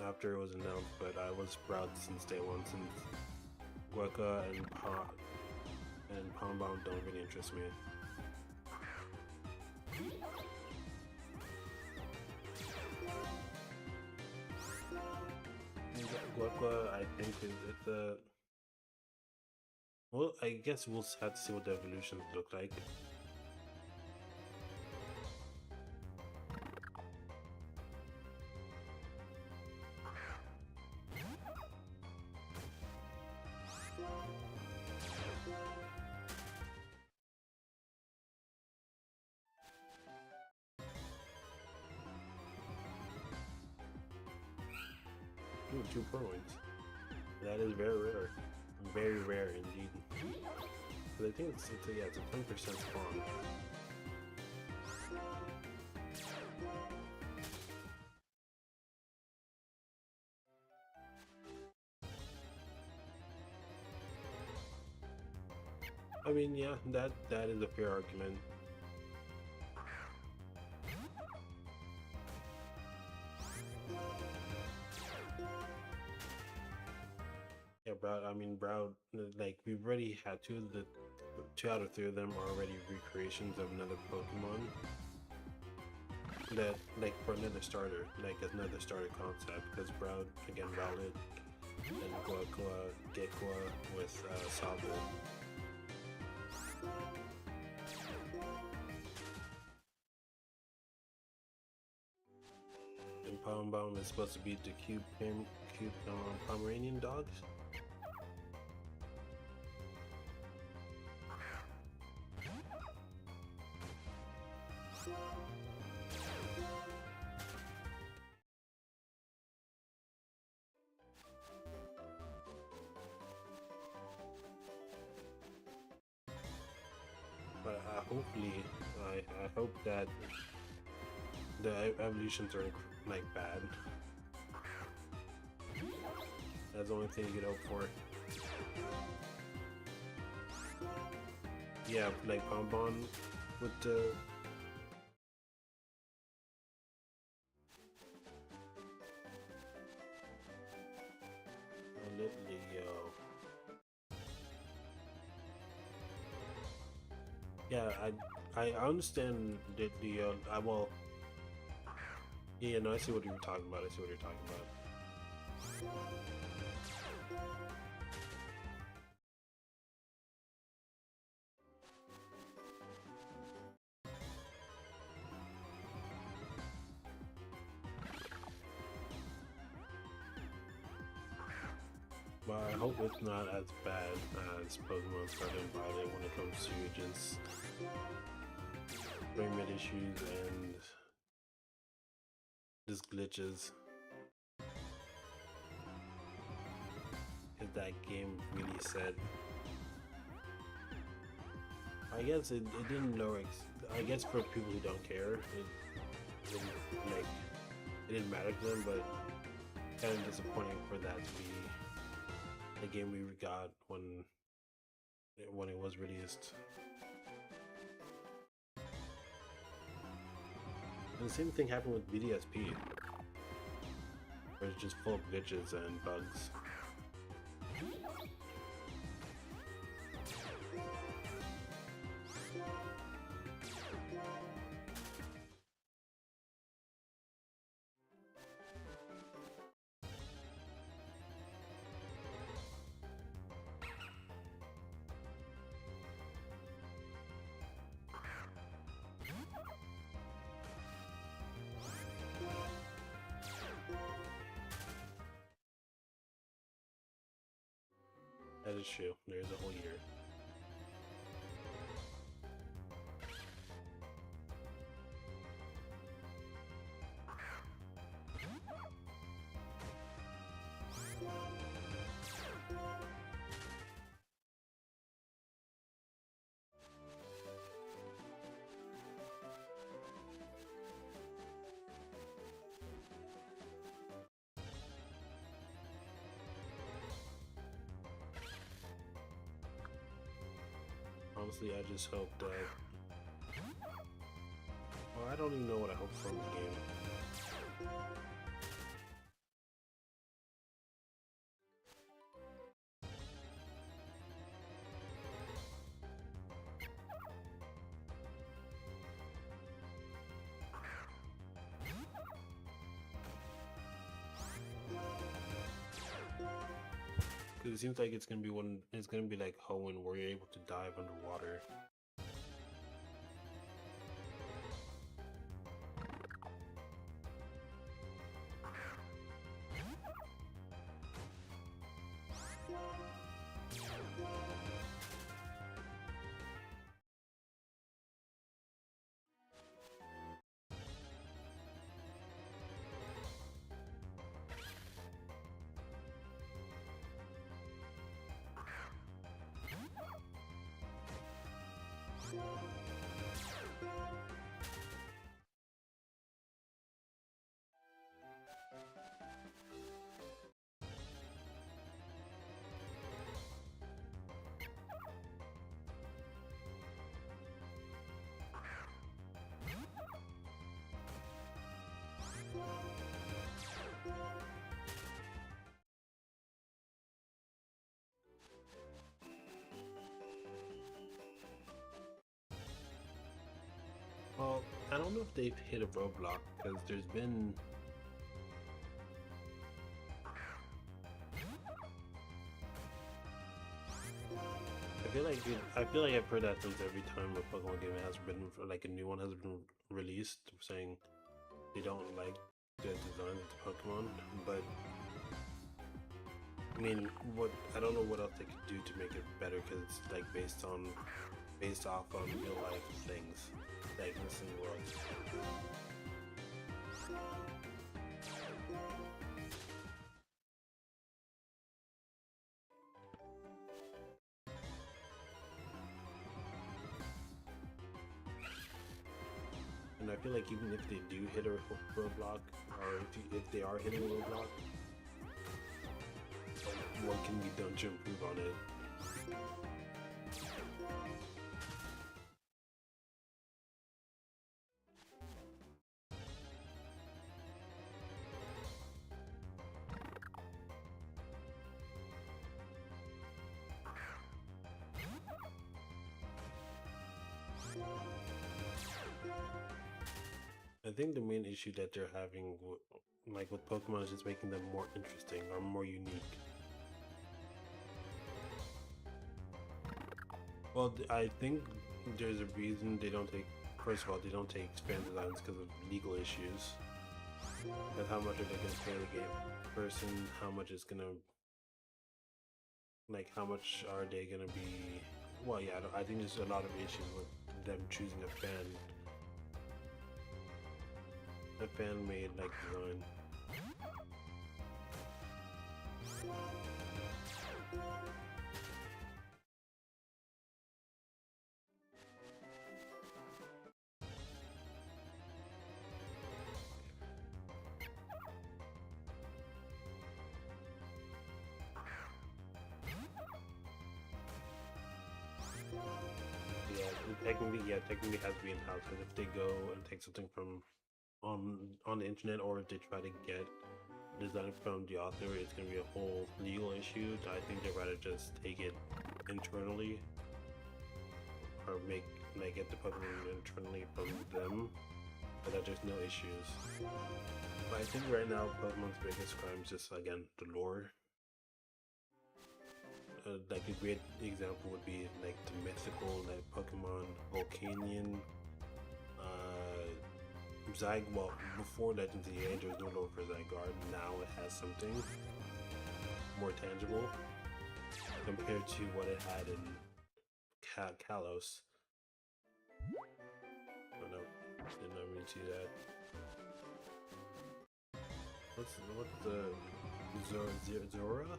after it was announced, but I was Sprout since day one, since Gueca and Pombon don't really interest me. Gueca, I think it's a. Well, I guess we'll have to see what the evolutions look like. Ooh, 2 points. That is very rare. Very rare indeed. But I think it's a 10% spawn. I mean, yeah, that is a fair argument. Brown. I mean, Brown. Like we've already had two out of three of them are already recreations of another Pokemon. That like for another starter, like as another starter concept. Because Brown again, Rowlet and Gekwa with Sabo. And Palmbaum is supposed to be the cute Pomeranian dogs. But hopefully, I hope that the evolutions are like bad. That's the only thing you could hope for. Yeah, like Bonbon with the Leo. Yeah, I understand that the well, yeah, no, I see what you were talking about. I see what you're talking about. But I hope it's not as bad as Pokemon Scarlet and Violet when it comes to just frame rate issues and just glitches. Because that game really said. I guess it didn't lower. I guess for people who don't care, it didn't matter to them. But kind of disappointing for that to be the game we got when it was released. And the same thing happened with BDSP, where it's just full of glitches and bugs. That is true. There's a whole year. Honestly, I just hope that. Well, I don't even know what I hope from the game. Because it seems like it's gonna be one. It's gonna be like Hoenn, where you're able to dive underwater. don't know if they've hit a roadblock because there's been. I feel like I've heard that since every time a Pokemon game has been like a new one has been released, saying they don't like the design of the Pokemon. But I mean, I don't know what else they could do to make it better because it's like based off on real life things that exist in the world. And I feel like even if they do hit a roadblock, or if they are hitting a roadblock, what can be done to improve on it? I think the main issue that they're having, like with Pokemon, is just making them more interesting or more unique. Well, I think there's a reason they don't take. First of all, they don't take fan designs because of legal issues. That's how much are they gonna pay the game person? How much is gonna, like, how much are they gonna be? Well, yeah, I think there's a lot of issues with them choosing a fan-made like design. Technically has to be in-house because if they go and take something from on the internet, or if they try to get design from the author, it's gonna be a whole legal issue. So I think they'd rather just take it internally, or get the Pokemon internally from them, so that there's no issues. But I think right now Pokemon's biggest crime is just, again, the lore. Like a great example would be like the mythical, like Pokemon Volcanion, well, before Legends of the Age, there was no lore for Zygarde. Now it has something more tangible compared to what it had in Kalos. Oh no, did not mean to see that. What's the Zora?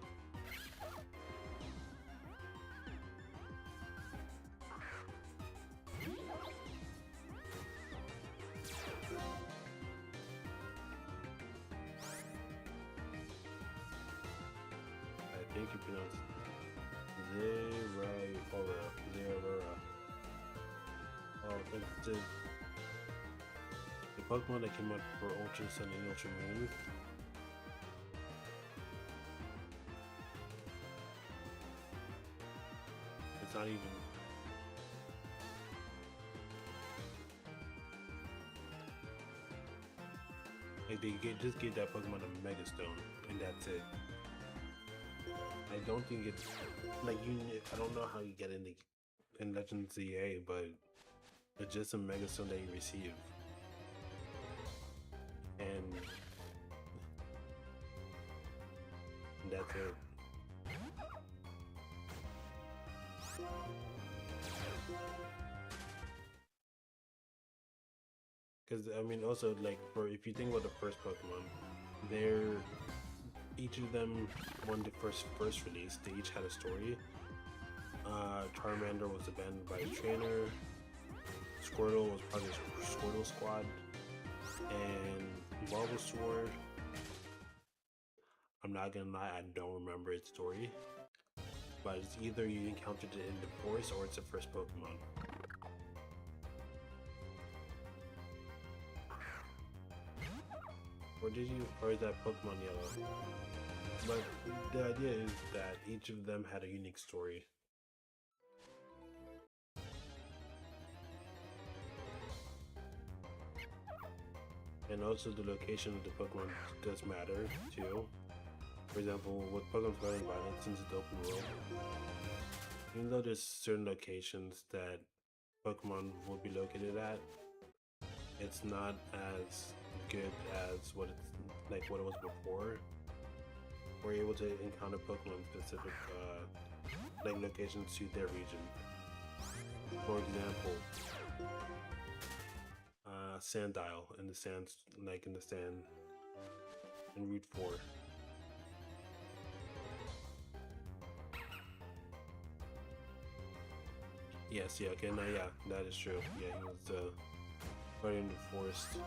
I think you pronounce Zeraora. Oh, it's the Pokemon that came out for Ultra Sun and Ultra Moon. It's not even. Like they just gave that Pokemon a Mega Stone, and that's it. I don't think it's like I don't know how you get in Legends ZA, but it's just a Mega Stone that you receive, and that's it. Because I mean, also like if you think about the first Pokemon, each of them, when they first released, they each had a story. Charmander was abandoned by his trainer. Squirtle was part of the Squirtle squad, and Bulbasaur, I'm not gonna lie, I don't remember its story, but it's either you encountered it in the forest or it's the first Pokemon. Or is that Pokemon Yellow? But the idea is that each of them had a unique story. And also the location of the Pokemon does matter too. For example, with Pokemon Scarlet and Violet, since it's open world, even though there's certain locations that Pokemon will be located at, it's not as good as what it was before. We're able to encounter Pokemon specific locations to their region. For example, Sandile in the sands, in the sand in Route 4. Yes, yeah, okay, no, yeah, that is true. Yeah, he was right in the forest.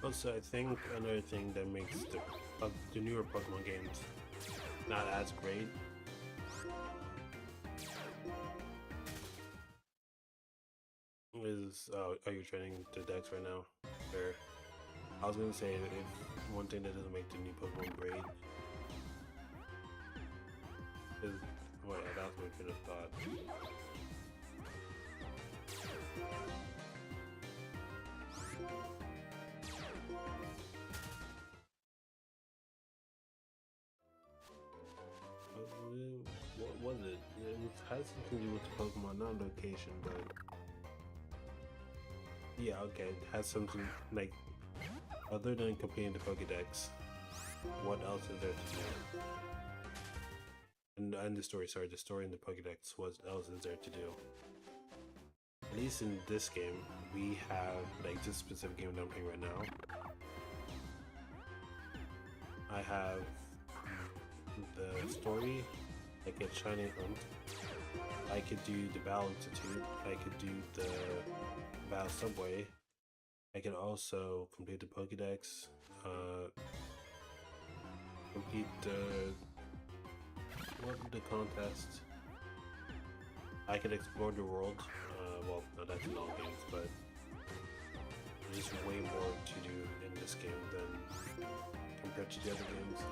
Also, I think another thing that makes the newer Pokemon games not as great is are you training the decks right now? Or I was gonna say if one thing that doesn't make the new Pokemon great is wait, that was my train of thought. What was it? Has something to do with the Pokemon, not location, but yeah, okay, it has something other than completing the Pokédex. What else is there to do? And the story, sorry, the story in the Pokédex. What else is there to do? At least in this game, we have this specific game that I'm playing right now. I have the story. I could Shiny Hunt. I could do the Battle Institute. I could do the Battle Subway. I can also complete the Pokédex. Complete the contest. I could explore the world. Well, no, that's in all games, but there's way more to do in this game than compared to the other games.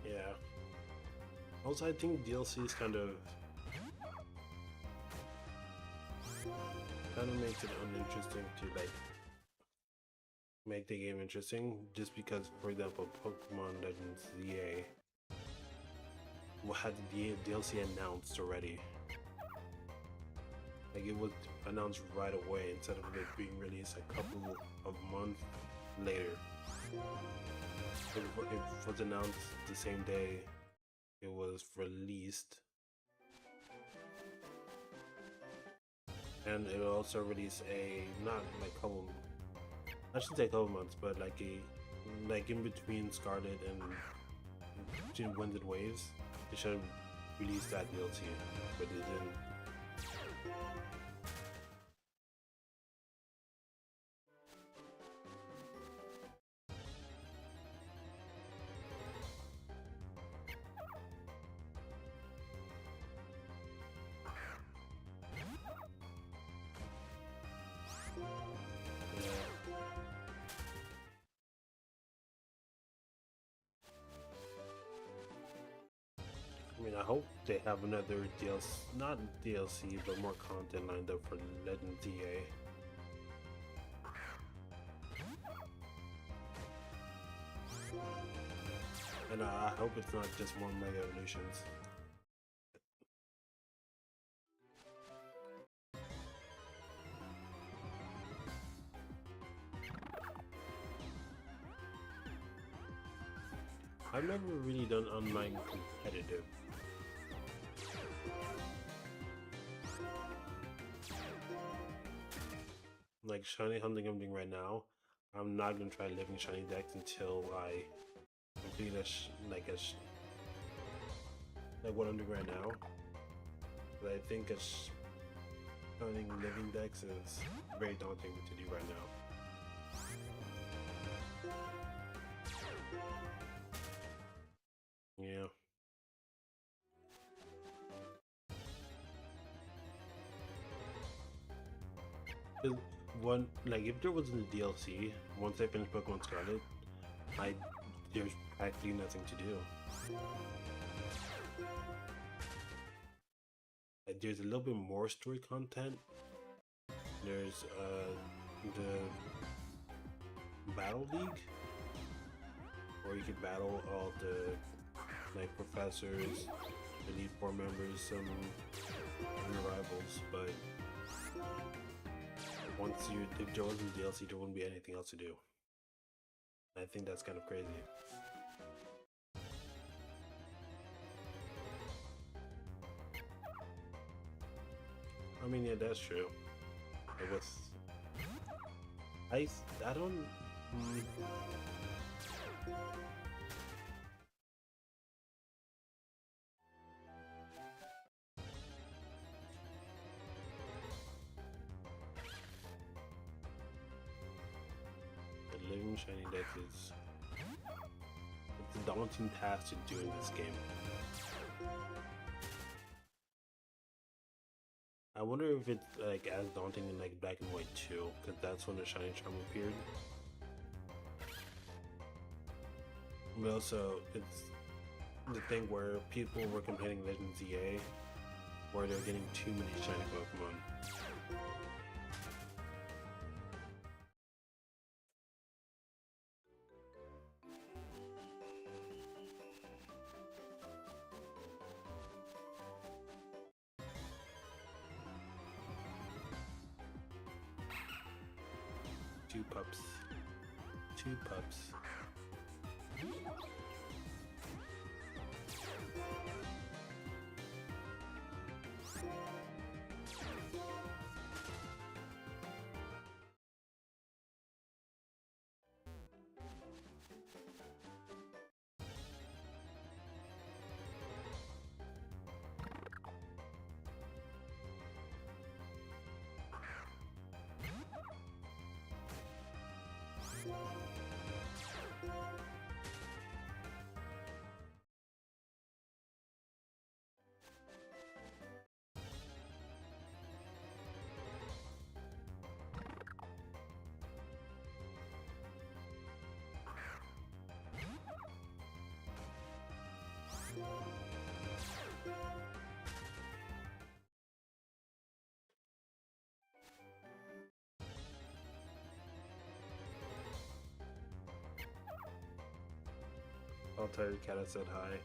Yeah. Also, I think DLC is kind of makes it uninteresting to make the game interesting. Just because, for example, Pokemon Legends ZA had the DLC announced already. It was announced right away instead of it being released a couple of months later. It was announced the same day it was released, and it also released I shouldn't say a couple months, but in between Scarlet and between Winds and Waves, they should have released that DLC, but they didn't. I hope they have another DLC, not DLC, but more content lined up for Legends EA. And I hope it's not just more Mega Evolutions. I've never really done online competitive. Like shiny hunting I'm doing right now, I'm not gonna try living shiny decks until I complete like what I'm doing right now. But I think hunting living decks is very daunting to do right now. Yeah. If there wasn't a DLC, once I finish Pokemon Scarlet, there's practically nothing to do. There's a little bit more story content. There's the Battle League, where you can battle all the professors, Elite Four members, some of your rivals, but if there wasn't DLC, there wouldn't be anything else to do. I think that's kind of crazy. I mean, yeah, that's true. It was. I don't. The living shiny deck it's a daunting task to do in this game. I wonder if it's as daunting in Black and White 2, because that's when the shiny charm appeared. But also, it's the thing where people were complaining Legends EA, where they're getting too many shiny Pokemon. Two pups. Untitled Chapter said hi.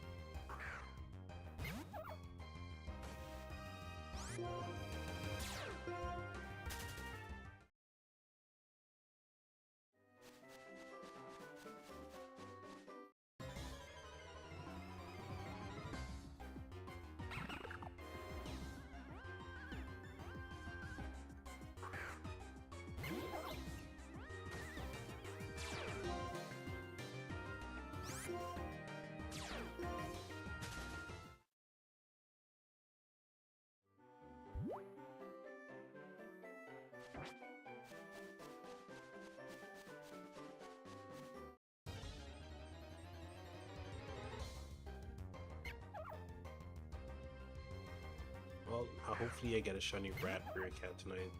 Well, hopefully I get a shiny rat for your cat tonight.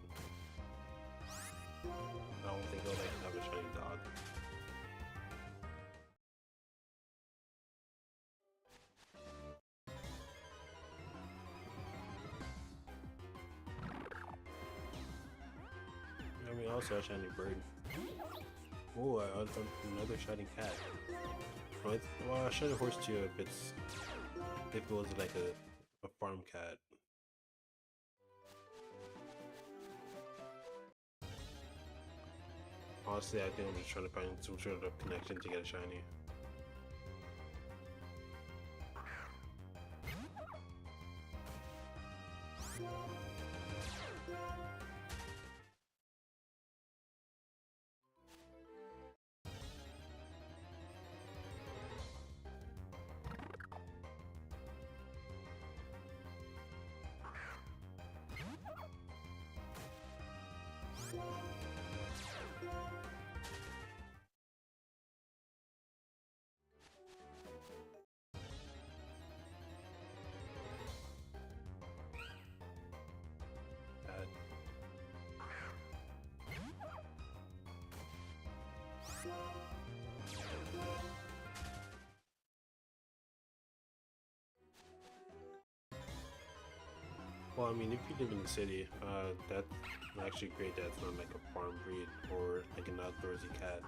I don't think I'll have a shiny dog. Also a shiny bird. Oh, another shiny cat. Well, a shiny horse too if it was like a farm cat. Honestly, I think I'm just trying to find some sort of connection to get a shiny. Well, I mean, if you live in the city, that's actually great that it's not like a farm breed or like an outdoorsy cat.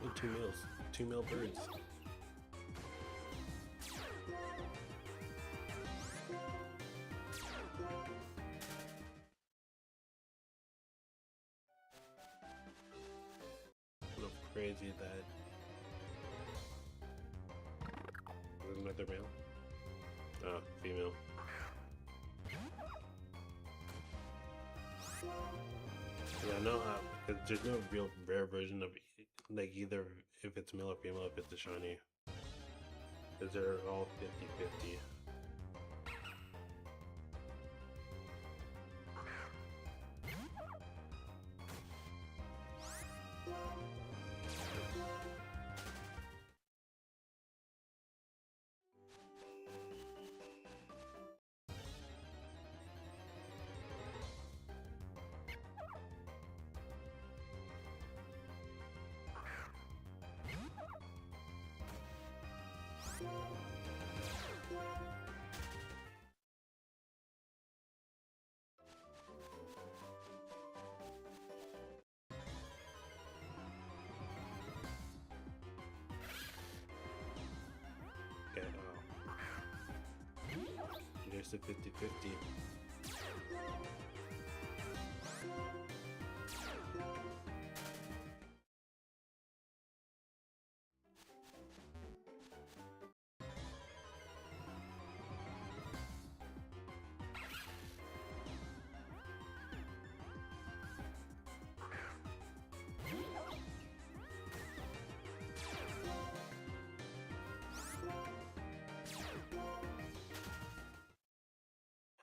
Oh, 2 meals. 2 male birds. Kind of crazy that there's another male. Oh, female. Yeah, no, because there's no real rare version of like either if it's male or female if it's a shiny. Because they're all 50-50. Okay, there's the 50-50.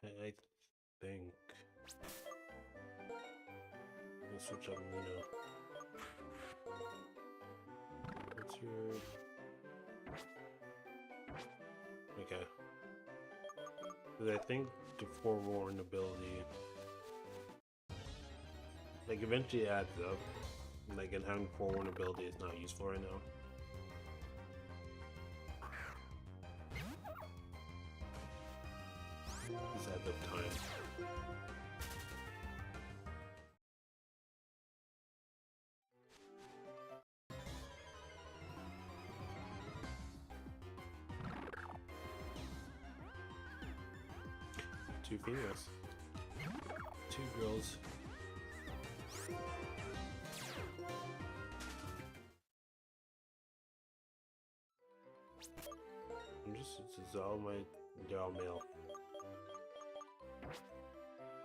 I think let's switch up Nino. What's your okay? Because I think the forewarn ability, like eventually adds up. Like and having forewarn ability is not useful right now. Just adds up time. 2 females. 2 girls. It's all they're all male.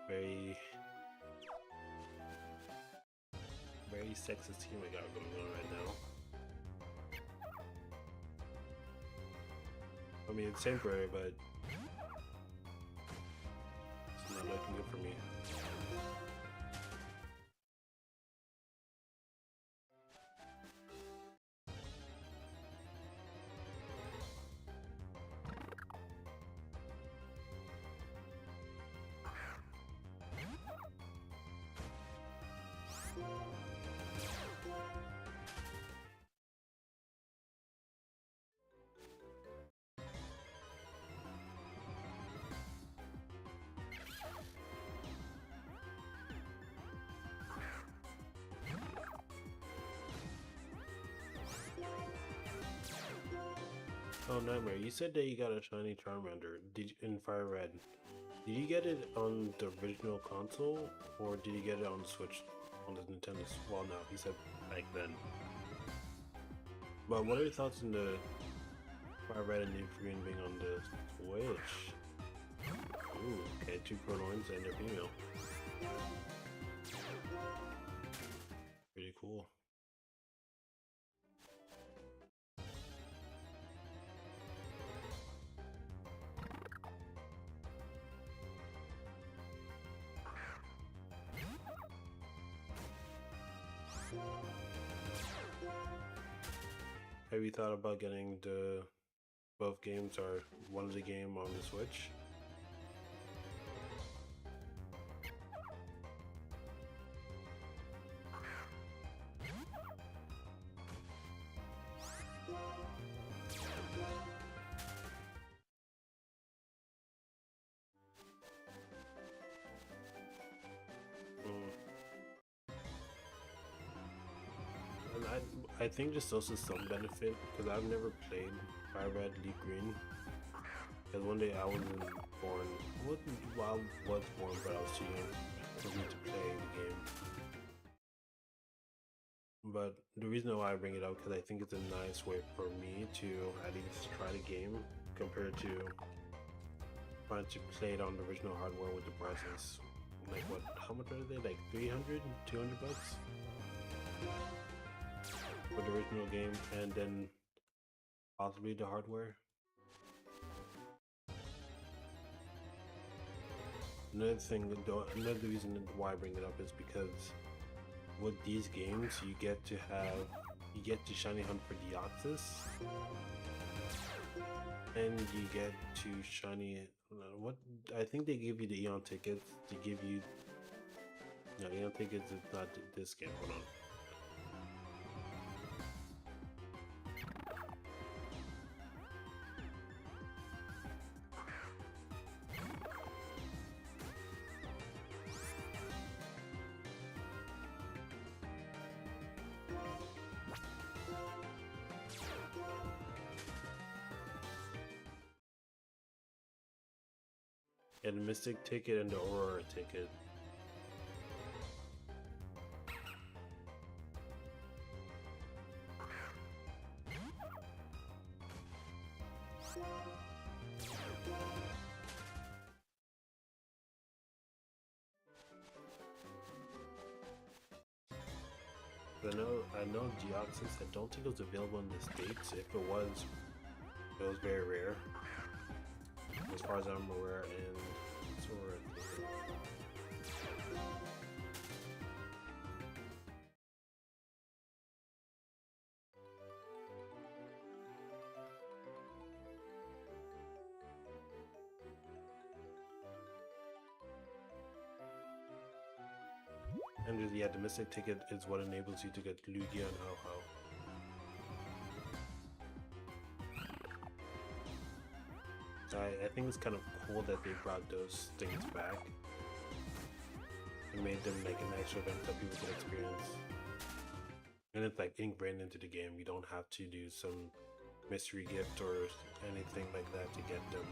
Very sexist team I got going on right now. I mean, it's temporary, but it's not looking good for me. Oh, Nightmare, you said that you got a shiny Charmander in Fire Red. Did you get it on the original console, or did you get it on the Switch, on the Nintendo? Well, no, he said back then. But what are your thoughts on the Fire Red and Leaf Green being on the Switch? Ooh, okay, 2 Chronoins and they're female. Pretty cool. Have you thought about getting both games or one of the game on the Switch? I think there's also some benefit, because I've never played Fire Red, Leaf Green. Because one day I wasn't born, well, I was born, but I was too young for me to play the game. But the reason why I bring it up, because I think it's a nice way for me to at least try the game, compared to trying to play it on the original hardware with the prices. Like what, how much are they? Like 300, 200 bucks? For the original game, and then possibly the hardware. Another reason why I bring it up is because with these games you get to shiny hunt for Deoxys, and you get to shiny what I think they give you the Eon tickets. They give you Eon tickets is not this game. Hold on. Yeah, the Mystic ticket and the Aurora ticket. I know Deoxys, I don't think it was available in the States. If it was very rare. As far as I'm aware, and yeah, the Mystic ticket is what enables you to get Lugia and How-How. I think it's kind of cool that they brought those things back and made them like an actual event that people can experience. And it's like ingrained into the game. You don't have to do some mystery gift or anything like that to get them.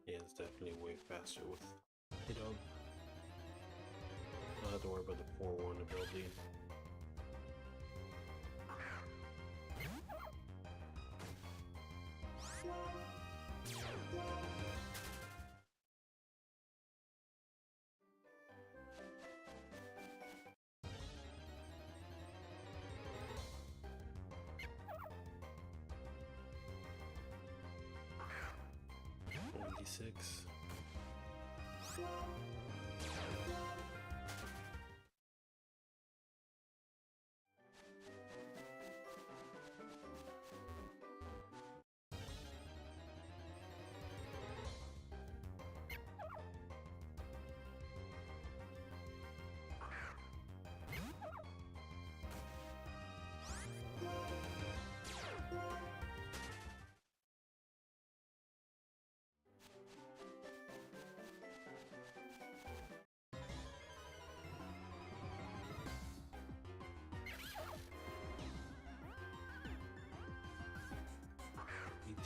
Yeah, it's definitely way faster with it. Don't have to worry about the 4-1 ability. 86.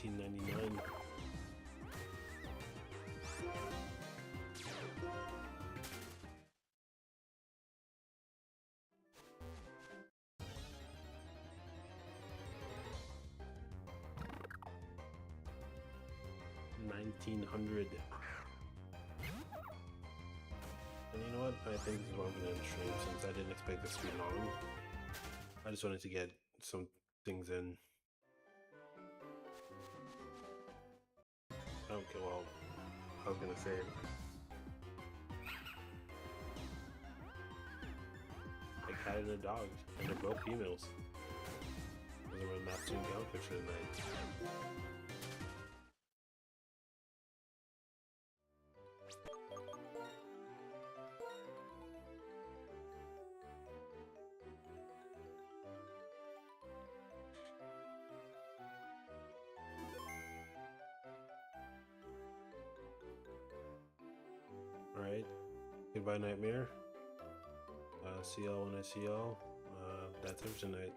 $18.99. $1,900. And you know what? I think this is what I'm gonna stream since I didn't expect this to be long. I just wanted to get some things in. Okay, well, I was gonna say a cat and a dog, and they're both females. Those are my matching outfits for tonight. Alright, goodbye Nightmare. See y'all when I see y'all. That's it for tonight.